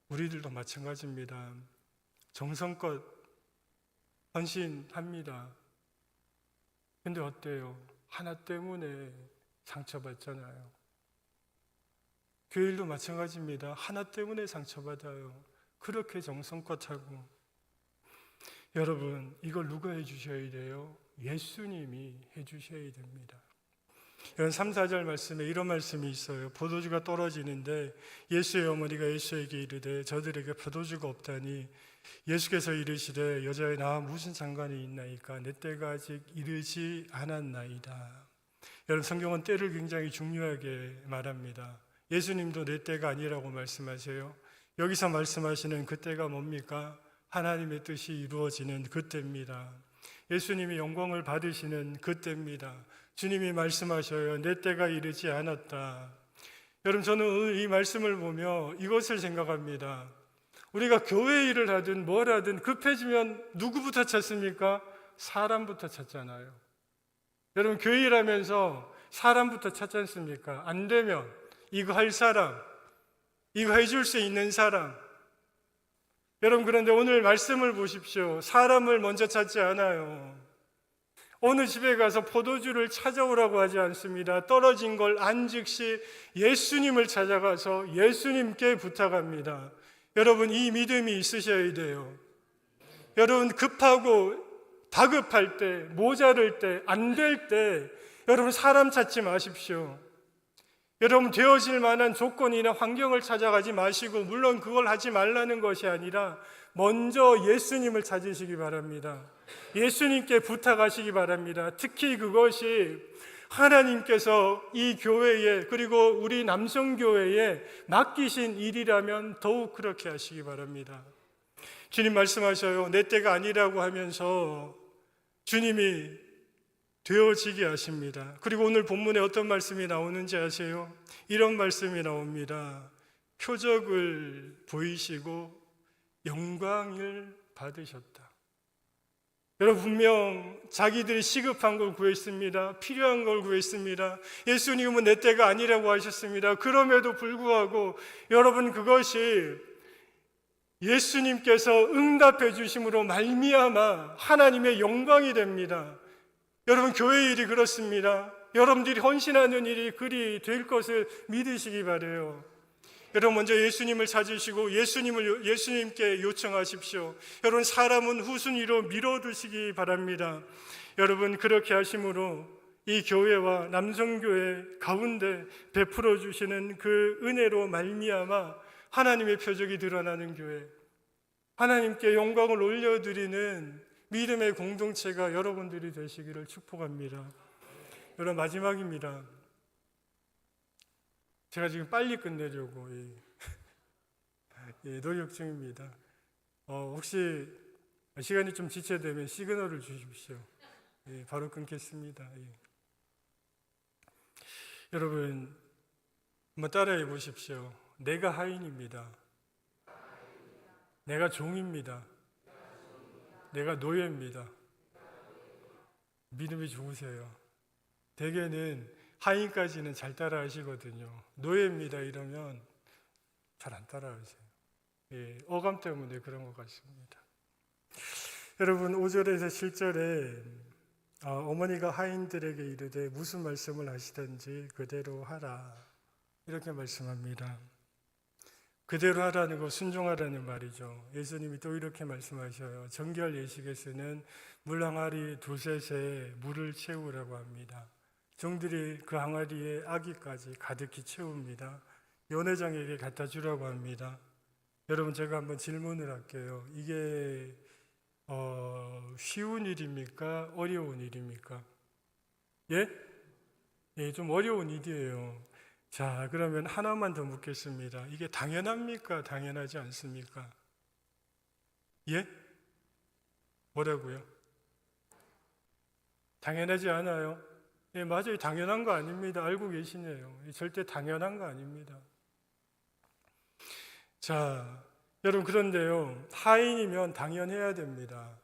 우리들도 마찬가지입니다. 정성껏 헌신합니다. 근데 어때요? 하나 때문에 상처받잖아요. 교회일도 마찬가지입니다. 하나 때문에 상처받아요. 그렇게 정성껏 하고. 여러분, 이걸 누가 해주셔야 돼요? 예수님이 해주셔야 됩니다. 이런 3, 4절 말씀에 이런 말씀이 있어요. 포도주가 떨어지는데 예수의 어머니가 예수에게 이르되 저들에게 포도주가 없다니, 예수께서 이르시되 여자의 나와 무슨 상관이 있나이까? 내 때가 아직 이르지 않았나이다. 여러분, 성경은 때를 굉장히 중요하게 말합니다. 예수님도 내 때가 아니라고 말씀하세요. 여기서 말씀하시는 그 때가 뭡니까? 하나님의 뜻이 이루어지는 그때입니다. 예수님이 영광을 받으시는 그때입니다. 주님이 말씀하셔요. 내 때가 이르지 않았다. 여러분, 저는 오늘 이 말씀을 보며 이것을 생각합니다. 우리가 교회 일을 하든 뭘 하든 급해지면 누구부터 찾습니까? 사람부터 찾잖아요. 여러분, 교회 일하면서 사람부터 찾지 않습니까? 안 되면 이거 할 사람, 이거 해줄 수 있는 사람. 여러분, 그런데 오늘 말씀을 보십시오. 사람을 먼저 찾지 않아요. 어느 집에 가서 포도주를 찾아오라고 하지 않습니다. 떨어진 걸 안즉시 예수님을 찾아가서 예수님께 부탁합니다. 여러분, 이 믿음이 있으셔야 돼요. 여러분, 급하고 다급할 때, 모자랄 때, 안 될 때 여러분, 사람 찾지 마십시오. 여러분, 되어질 만한 조건이나 환경을 찾아가지 마시고, 물론 그걸 하지 말라는 것이 아니라 먼저 예수님을 찾으시기 바랍니다. 예수님께 부탁하시기 바랍니다. 특히 그것이 하나님께서 이 교회에, 그리고 우리 남성교회에 맡기신 일이라면 더욱 그렇게 하시기 바랍니다. 주님 말씀하셔요. 내 때가 아니라고 하면서 주님이 되어지게 하십니다. 그리고 오늘 본문에 어떤 말씀이 나오는지 아세요? 이런 말씀이 나옵니다. 표적을 보이시고 영광을 받으셨다. 여러분, 분명 자기들이 시급한 걸 구했습니다. 필요한 걸 구했습니다. 예수님은 내 때가 아니라고 하셨습니다. 그럼에도 불구하고 여러분, 그것이 예수님께서 응답해 주심으로 말미암아 하나님의 영광이 됩니다. 여러분, 교회 일이 그렇습니다. 여러분들이 헌신하는 일이 그리 될 것을 믿으시기 바라요. 여러분, 먼저 예수님을 찾으시고 예수님께 요청하십시오. 여러분, 사람은 후순위로 밀어두시기 바랍니다. 여러분, 그렇게 하심으로 이 교회와 남성교회 가운데 베풀어 주시는 그 은혜로 말미암아 하나님의 표적이 드러나는 교회, 하나님께 영광을 올려드리는 믿음의 공동체가 여러분들이 되시기를 축복합니다. 여러분, 마지막입니다. 제가 지금 빨리 끝내려고 노력 중입니다. 혹시 시간이 좀 지체되면 시그널을 주십시오. 바로 끊겠습니다. 여러분, 한번 따라해 보십시오. 내가 하인입니다. 내가 종입니다. 내가 노예입니다. 믿음이 좋으세요. 대개는 하인까지는 잘 따라 하시거든요. 노예입니다 이러면 잘 안 따라 하세요. 어감 때문에 그런 것 같습니다. 여러분, 5절에서 7절에 어머니가 하인들에게 이르되 무슨 말씀을 하시든지 그대로 하라, 이렇게 말씀합니다. 그대로 하라는 거 순종하라는 말이죠. 예수님이 또 이렇게 말씀하셔요. 정결 예식에서는 물 항아리 두셋에 물을 채우라고 합니다. 종들이 그 항아리에 아기까지 가득히 채웁니다. 연회장에게 갖다 주라고 합니다. 여러분, 제가 한번 질문을 할게요. 이게 쉬운 일입니까? 어려운 일입니까? 좀 어려운 일이에요. 자, 그러면 하나만 더 묻겠습니다. 이게 당연합니까? 당연하지 않습니까? 뭐라고요? 당연하지 않아요? 맞아요. 당연한 거 아닙니다. 알고 계시네요. 절대 당연한 거 아닙니다. 자, 여러분, 그런데요, 하인이면 당연해야 됩니다.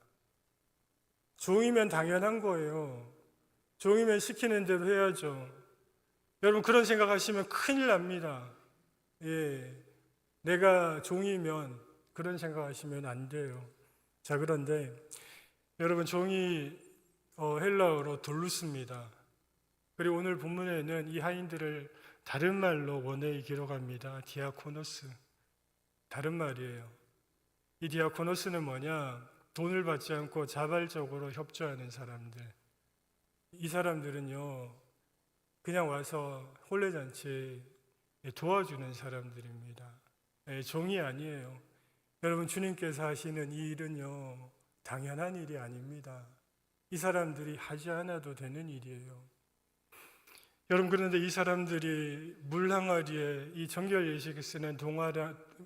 종이면 당연한 거예요. 종이면 시키는 대로 해야죠. 여러분, 그런 생각하시면 큰일 납니다. 내가 종이면 그런 생각하시면 안 돼요. 자, 그런데 여러분, 종이 헬라어로 돌루스입니다. 그리고 오늘 본문에는 이 하인들을 다른 말로 원어에 기록합니다. 디아코노스. 다른 말이에요. 이 디아코노스는 뭐냐? 돈을 받지 않고 자발적으로 협조하는 사람들. 이 사람들은요, 그냥 와서 혼례잔치 도와주는 사람들입니다. 종이 아니에요. 여러분, 주님께서 하시는 이 일은요, 당연한 일이 아닙니다. 이 사람들이 하지 않아도 되는 일이에요. 여러분, 그런데 이 사람들이 물 항아리에, 이 정결 예식에 쓰는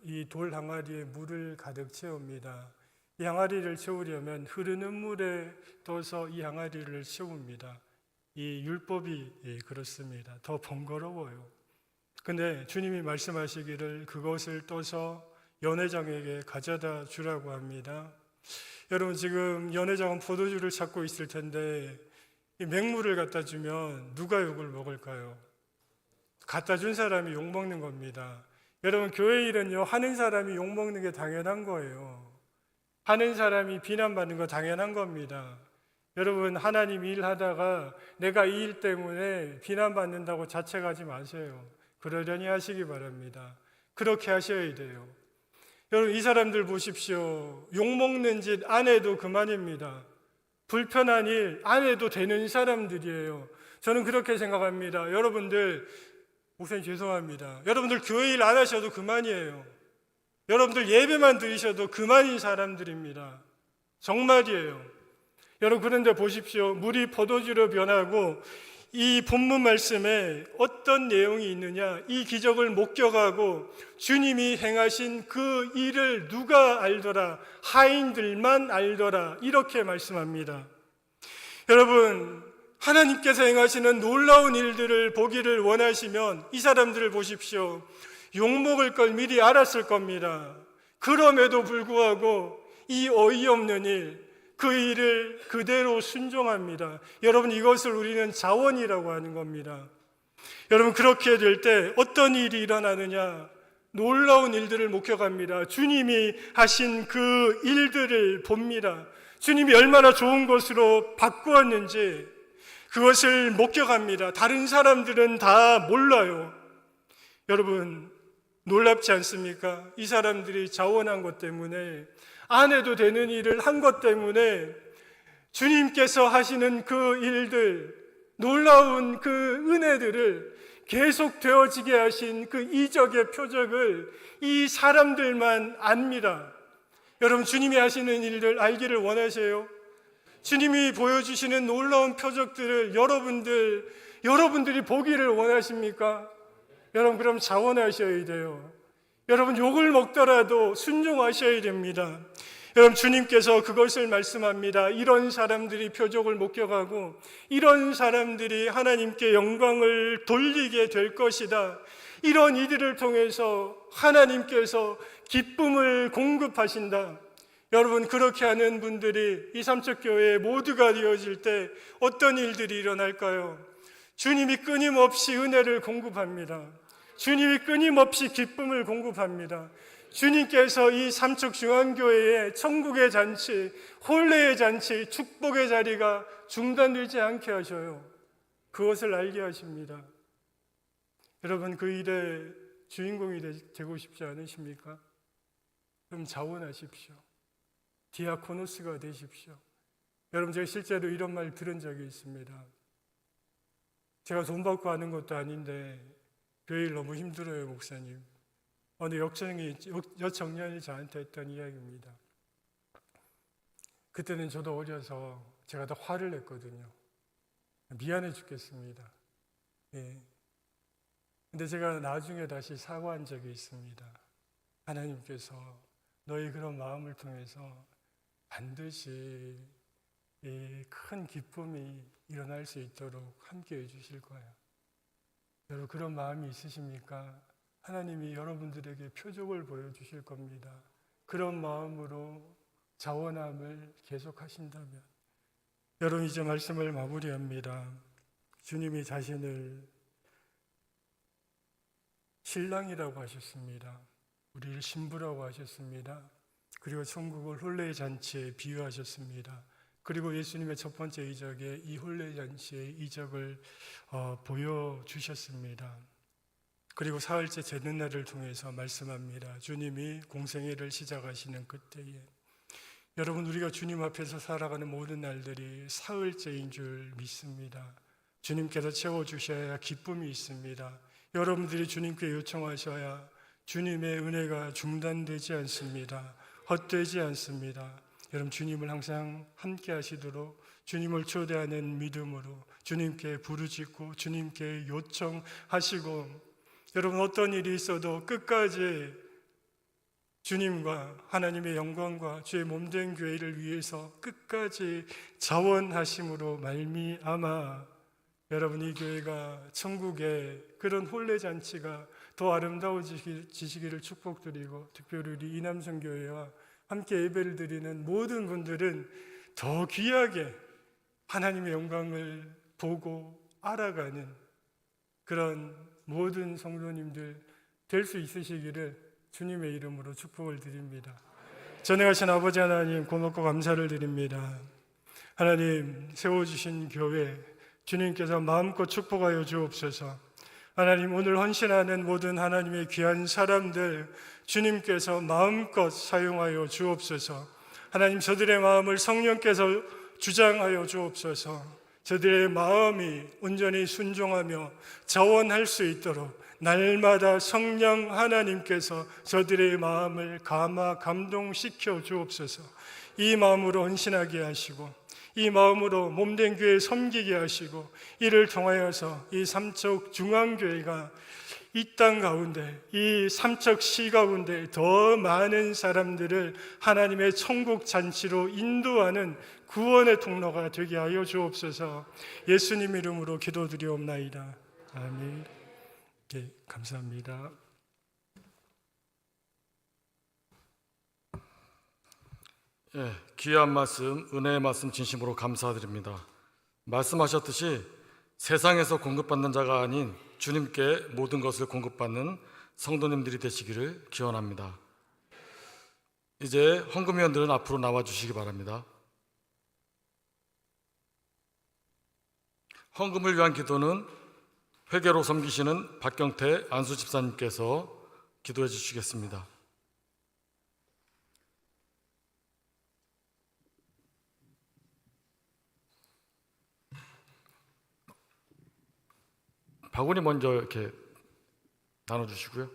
이 돌 항아리에 물을 가득 채웁니다. 이 항아리를 채우려면 흐르는 물에 떠서 이 항아리를 채웁니다. 이 율법이 그렇습니다. 더 번거로워요. 근데 주님이 말씀하시기를 그것을 떠서 연회장에게 가져다 주라고 합니다. 여러분, 지금 연회장은 포도주를 찾고 있을 텐데 이 맹물을 갖다 주면 누가 욕을 먹을까요? 갖다 준 사람이 욕 먹는 겁니다. 여러분, 교회 일은요, 하는 사람이 욕 먹는 게 당연한 거예요. 하는 사람이 비난받는 거 당연한 겁니다. 여러분, 하나님 일하다가 내가 이 일 때문에 비난받는다고 자책하지 마세요. 그러려니 하시기 바랍니다. 그렇게 하셔야 돼요. 여러분, 이 사람들 보십시오. 욕먹는 짓 안 해도 그만입니다. 불편한 일 안 해도 되는 사람들이에요. 저는 그렇게 생각합니다. 여러분들, 목사님 죄송합니다. 여러분들 교회 일 안 하셔도 그만이에요. 여러분들 예배만 드리셔도 그만인 사람들입니다. 정말이에요. 여러분, 그런데 보십시오. 물이 포도주로 변하고 이 본문 말씀에 어떤 내용이 있느냐? 이 기적을 목격하고 주님이 행하신 그 일을 누가 알더라? 하인들만 알더라. 이렇게 말씀합니다. 여러분, 하나님께서 행하시는 놀라운 일들을 보기를 원하시면 이 사람들을 보십시오. 욕먹을 걸 미리 알았을 겁니다. 그럼에도 불구하고 이 어이없는 일, 그 일을 그대로 순종합니다. 여러분, 이것을 우리는 자원이라고 하는 겁니다. 여러분, 그렇게 될 때 어떤 일이 일어나느냐? 놀라운 일들을 목격합니다. 주님이 하신 그 일들을 봅니다. 주님이 얼마나 좋은 것으로 바꾸었는지 그것을 목격합니다. 다른 사람들은 다 몰라요. 여러분, 놀랍지 않습니까? 이 사람들이 자원한 것 때문에, 안 해도 되는 일을 한 것 때문에 주님께서 하시는 그 일들, 놀라운 그 은혜들을 계속 되어지게 하신 그 이적의 표적을 이 사람들만 압니다. 여러분, 주님이 하시는 일들 알기를 원하세요? 주님이 보여주시는 놀라운 표적들을 여러분들이 보기를 원하십니까? 여러분, 그럼 자원하셔야 돼요. 여러분, 욕을 먹더라도 순종하셔야 됩니다. 여러분, 주님께서 그것을 말씀합니다. 이런 사람들이 표적을 목격하고 이런 사람들이 하나님께 영광을 돌리게 될 것이다. 이런 이들을 통해서 하나님께서 기쁨을 공급하신다. 여러분, 그렇게 하는 분들이 이 삼척교회 모두가 되어질 때 어떤 일들이 일어날까요? 주님이 끊임없이 은혜를 공급합니다. 주님이 끊임없이 기쁨을 공급합니다. 주님께서 이 삼척중앙교회의 천국의 잔치, 혼례의 잔치, 축복의 자리가 중단되지 않게 하셔요. 그것을 알게 하십니다. 여러분, 그 일의 주인공이 되고 싶지 않으십니까? 그럼 자원하십시오. 디아코노스가 되십시오. 여러분, 제가 실제로 이런 말 들은 적이 있습니다. 제가 돈 받고 하는 것도 아닌데 교회 일 너무 힘들어요, 목사님. 어느 여청년이 저한테 했던 이야기입니다. 그때는 저도 어려서 제가 더 화를 냈거든요. 미안해 죽겠습니다. 예. 근데 제가 나중에 다시 사과한 적이 있습니다. 하나님께서 너희 그런 마음을 통해서 반드시 이 큰 기쁨이 일어날 수 있도록 함께 해주실 거예요. 여러분, 그런 마음이 있으십니까? 하나님이 여러분들에게 표적을 보여주실 겁니다. 그런 마음으로 자원함을 계속하신다면. 여러분, 이제 말씀을 마무리합니다. 주님이 자신을 신랑이라고 하셨습니다. 우리를 신부라고 하셨습니다. 그리고 천국을 혼례의 잔치에 비유하셨습니다. 그리고 예수님의 첫 번째 이적에 이 혼례 잔치의 이적을 보여주셨습니다. 그리고 사흘째 재는 날을 통해서 말씀합니다. 주님이 공생애를 시작하시는 그때에 여러분, 우리가 주님 앞에서 살아가는 모든 날들이 사흘째인 줄 믿습니다. 주님께서 채워주셔야 기쁨이 있습니다. 여러분들이 주님께 요청하셔야 주님의 은혜가 중단되지 않습니다. 헛되지 않습니다. 여러분, 주님을 항상 함께 하시도록 주님을 초대하는 믿음으로 주님께 부르짖고 주님께 요청하시고, 여러분, 어떤 일이 있어도 끝까지 주님과 하나님의 영광과 주의 몸된 교회를 위해서 끝까지 자원하심으로 말미암아 여러분, 이 교회가 천국의 그런 혼례잔치가 더 아름다워지시기를 축복드리고, 특별히 우리 이남성교회와 함께 예배를 드리는 모든 분들은 더 귀하게 하나님의 영광을 보고 알아가는 그런 모든 성도님들 될 수 있으시기를 주님의 이름으로 축복을 드립니다. 전능하신 아버지 하나님, 고맙고 감사를 드립니다. 하나님, 세워주신 교회 주님께서 마음껏 축복하여 주옵소서. 하나님, 오늘 헌신하는 모든 하나님의 귀한 사람들 주님께서 마음껏 사용하여 주옵소서. 하나님, 저들의 마음을 성령께서 주장하여 주옵소서. 저들의 마음이 온전히 순종하며 자원할 수 있도록 날마다 성령 하나님께서 저들의 마음을 감동시켜 주옵소서. 이 마음으로 헌신하게 하시고 이 마음으로 몸된 교회 섬기게 하시고, 이를 통하여서 이 삼척중앙교회가 이 땅 가운데, 이 삼척시 가운데 더 많은 사람들을 하나님의 천국 잔치로 인도하는 구원의 통로가 되게 하여 주옵소서. 예수님 이름으로 기도드리옵나이다. 아멘. 네, 감사합니다. 귀한 말씀, 은혜의 말씀 진심으로 감사드립니다. 말씀하셨듯이 세상에서 공급받는 자가 아닌 주님께 모든 것을 공급받는 성도님들이 되시기를 기원합니다. 이제 헌금위원들은 앞으로 나와주시기 바랍니다. 헌금을 위한 기도는 회계로 섬기시는 박경태 안수 집사님께서 기도해 주시겠습니다. 바구니 먼저 이렇게 나눠주시고요.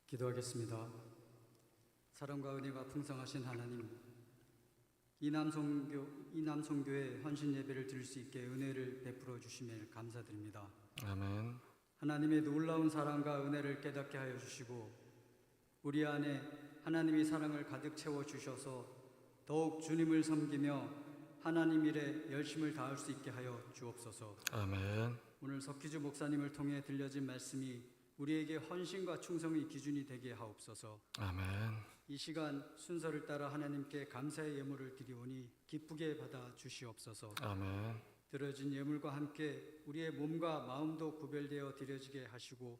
기도하겠습니다. 사랑과 은혜가 풍성하신 하나님, 이남선교회 헌신 예배를 드릴 수 있게 은혜를 베풀어 주심에 감사드립니다. 아멘. 하나님의 놀라운 사랑과 은혜를 깨닫게 하여 주시고 우리 안에 하나님의 사랑을 가득 채워 주셔서 더욱 주님을 섬기며 하나님 일에 열심을 다할 수 있게 하여 주옵소서. 아멘. 오늘 석기주 목사님을 통해 들려진 말씀이 우리에게 헌신과 충성의 기준이 되게 하옵소서. 아멘. 이 시간 순서를 따라 하나님께 감사의 예물을 드리오니 기쁘게 받아 주시옵소서. 아멘. 드려진 예물과 함께 우리의 몸과 마음도 구별되어 드려지게 하시고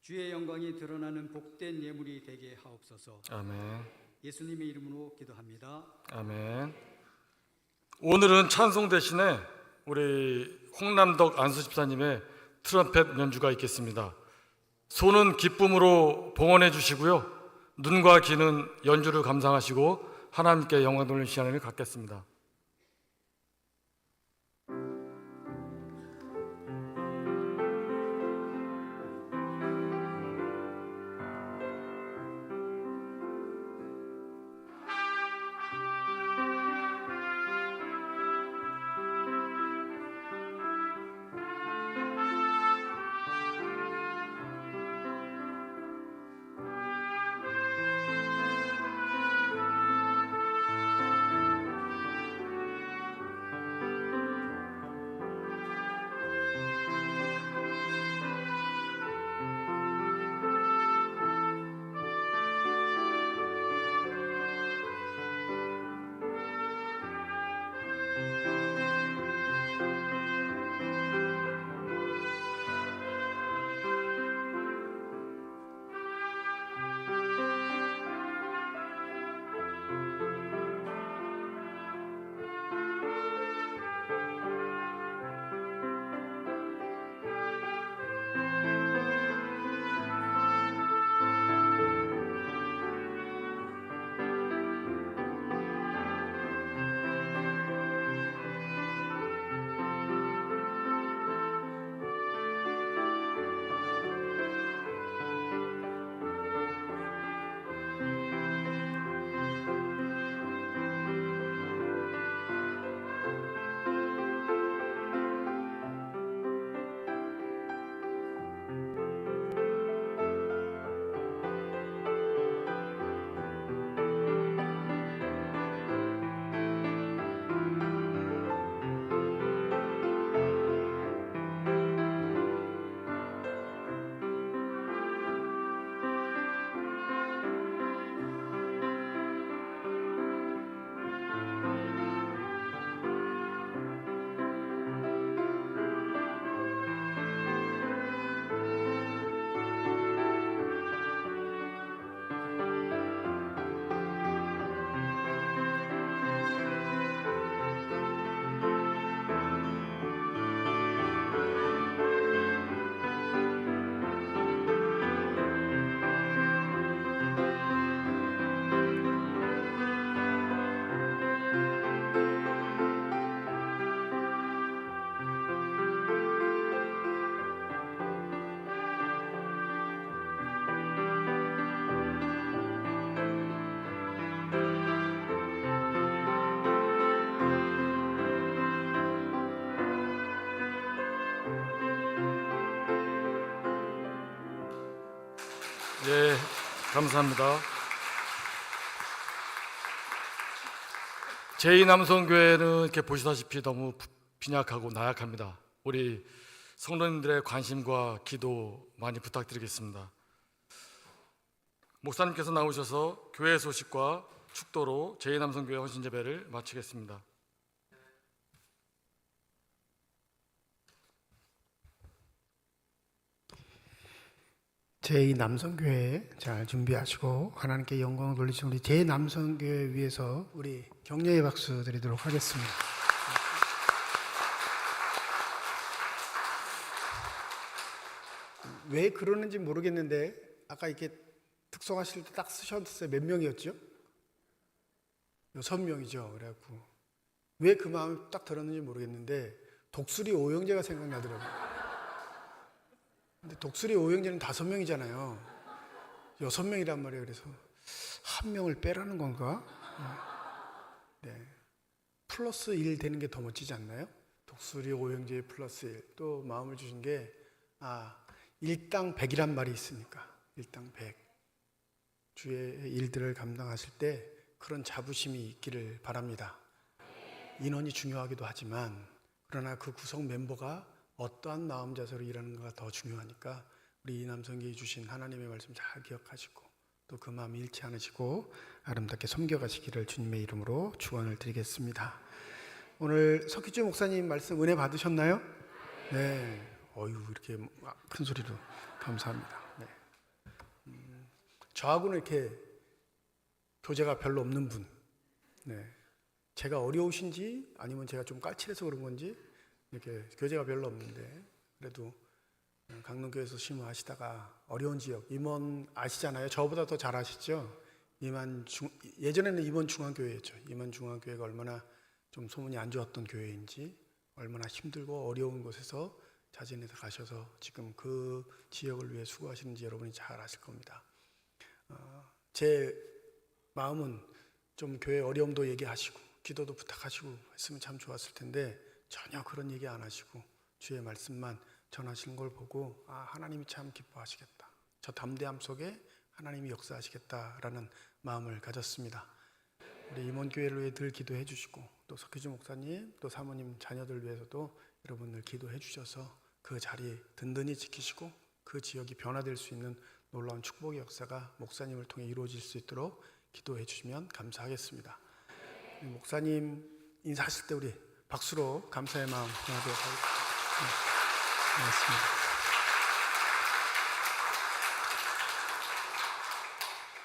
주의 영광이 드러나는 복된 예물이 되게 하옵소서. 아멘. 예수님의 이름으로 기도합니다. 아멘. 오늘은 찬송 대신에 우리 홍남덕 안수 집사님의 트럼펫 연주가 있겠습니다. 손은 기쁨으로 봉헌해 주시고요. 눈과 귀는 연주를 감상하시고 하나님께 영광 돌리는 시간을 갖겠습니다. 예, 감사합니다. 제2남성교회는 이렇게 보시다시피 너무 빈약하고 나약합니다. 우리 성도님들의 관심과 기도 많이 부탁드리겠습니다. 목사님께서 나오셔서 교회 소식과 축도로 제2남성교회 헌신예배를 마치겠습니다. 제2남성교회 잘 준비하시고 하나님께 영광을 돌리신 우리 제2남성교회 위해서 우리 격려의 박수 드리도록 하겠습니다. 왜 그러는지 모르겠는데 아까 이렇게 특송하실 때 딱 쓰셨어요. 몇 명이었죠? 6명이죠. 그래갖고 왜 그 마음이 딱 들었는지 모르겠는데 독수리 오영재가 생각나더라고요. 근데 독수리 오영재는 5명이잖아요. 6명이란 말이에요. 그래서 한 명을 빼라는 건가? 네. 플러스 1 되는 게 더 멋지지 않나요? 독수리 오영재 플러스 1. 또 마음을 주신 게 일당 100이란 말이 있으니까 일당 100. 주의 일들을 감당하실 때 그런 자부심이 있기를 바랍니다. 인원이 중요하기도 하지만 그러나 그 구성 멤버가 어떠한 마음 자세로 일하는가가 더 중요하니까 우리 이남성교회 주신 하나님의 말씀 잘 기억하시고 또 그 마음 잃지 않으시고 아름답게 섬겨가시기를 주님의 이름으로 축원을 드리겠습니다. 오늘 석희주 목사님 말씀 은혜 받으셨나요? 네. 어유 이렇게 큰 소리로 감사합니다. 네. 저하고는 이렇게 교제가 별로 없는 분. 네. 제가 어려우신지 아니면 제가 좀 까칠해서 그런 건지 이렇게 교제가 별로 없는데 그래도 강릉교회에서 심호하시다가 어려운 지역 임원 아시잖아요. 저보다 더 잘 아시죠? 예전에는 임원 중앙교회였죠. 임원 중앙교회가 얼마나 좀 소문이 안 좋았던 교회인지 얼마나 힘들고 어려운 곳에서 자진해서 가셔서 지금 그 지역을 위해 수고하시는지 여러분이 잘 아실 겁니다. 제 마음은 좀 교회 어려움도 얘기하시고 기도도 부탁하시고 했으면 참 좋았을 텐데 전혀 그런 얘기 안 하시고 주의 말씀만 전하시는 걸 보고 하나님이 참 기뻐하시겠다. 저 담대함 속에 하나님이 역사하시겠다라는 마음을 가졌습니다. 우리 임원교회를 위해 늘 기도해 주시고 또 석희주 목사님 또 사모님 자녀들 위해서도 여러분들 기도해 주셔서 그 자리 든든히 지키시고 그 지역이 변화될 수 있는 놀라운 축복의 역사가 목사님을 통해 이루어질 수 있도록 기도해 주시면 감사하겠습니다. 목사님 인사하실 때 우리 박수로 감사의 마음 전하도록 하겠습니다. 고맙습니다.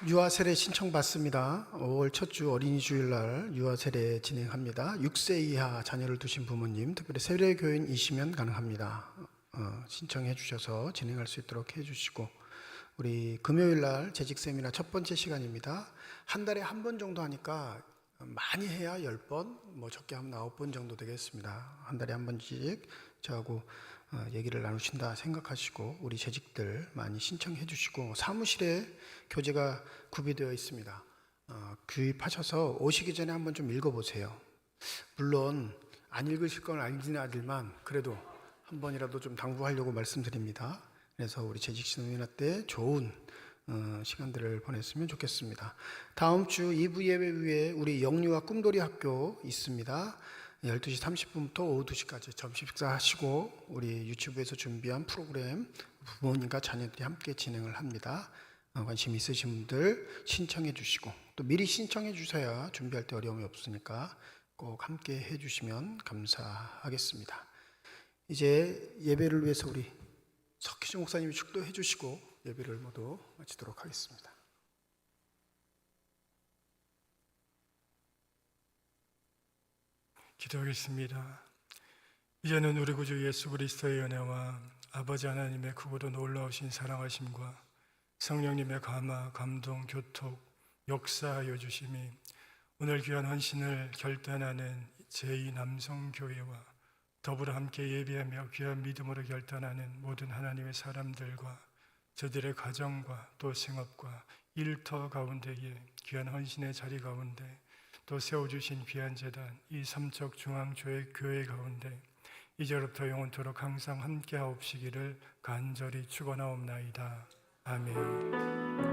유아 세례 신청받습니다. 5월 첫 주 어린이 주일날 유아 세례 진행합니다. 6세 이하 자녀를 두신 부모님, 특별히 세례 교인이시면 가능합니다. 신청해 주셔서 진행할 수 있도록 해주시고 우리 금요일날 재직 세미나 첫 번째 시간입니다. 한 달에 한 번 정도 하니까 많이 해야 10번, 뭐 적게 하면 9번 정도 되겠습니다. 한 달에 한 번씩 저하고 얘기를 나누신다 생각하시고 우리 재직들 많이 신청해 주시고 사무실에 교재가 구비되어 있습니다. 구입하셔서 오시기 전에 한번 좀 읽어보세요. 물론 안 읽으실 건 알긴 하지만 그래도 한 번이라도 좀 당부하려고 말씀드립니다. 그래서 우리 재직 세미나 때 좋은 시간들을 보냈으면 좋겠습니다. 다음 주 2부 예배 위에 우리 영유아 꿈돌이 학교 있습니다. 12시 30분부터 오후 2시까지 점심 식사하시고 우리 유튜브에서 준비한 프로그램 부모님과 자녀들이 함께 진행을 합니다. 관심 있으신 분들 신청해 주시고 또 미리 신청해 주셔야 준비할 때 어려움이 없으니까 꼭 함께 해 주시면 감사하겠습니다. 이제 예배를 위해서 우리 석희주 목사님이 축도해 주시고 예배를 모두 마치도록 하겠습니다. 기도하겠습니다. 이제는 우리 구주 예수 그리스도의 은혜와 아버지 하나님의 크고도 놀라우신 사랑하심과 성령님의 감화, 감동, 교톡, 역사하여 주심이 오늘 귀한 헌신을 결단하는 제2남성교회와 더불어 함께 예배하며 귀한 믿음으로 결단하는 모든 하나님의 사람들과 저들의 가정과 또 생업과 일터 가운데에 귀한 헌신의 자리 가운데 또 세워주신 귀한 재단 이 삼척 중앙교회 가운데 이제부터 영원토록 항상 함께하옵시기를 간절히 축원하옵나이다. 아멘.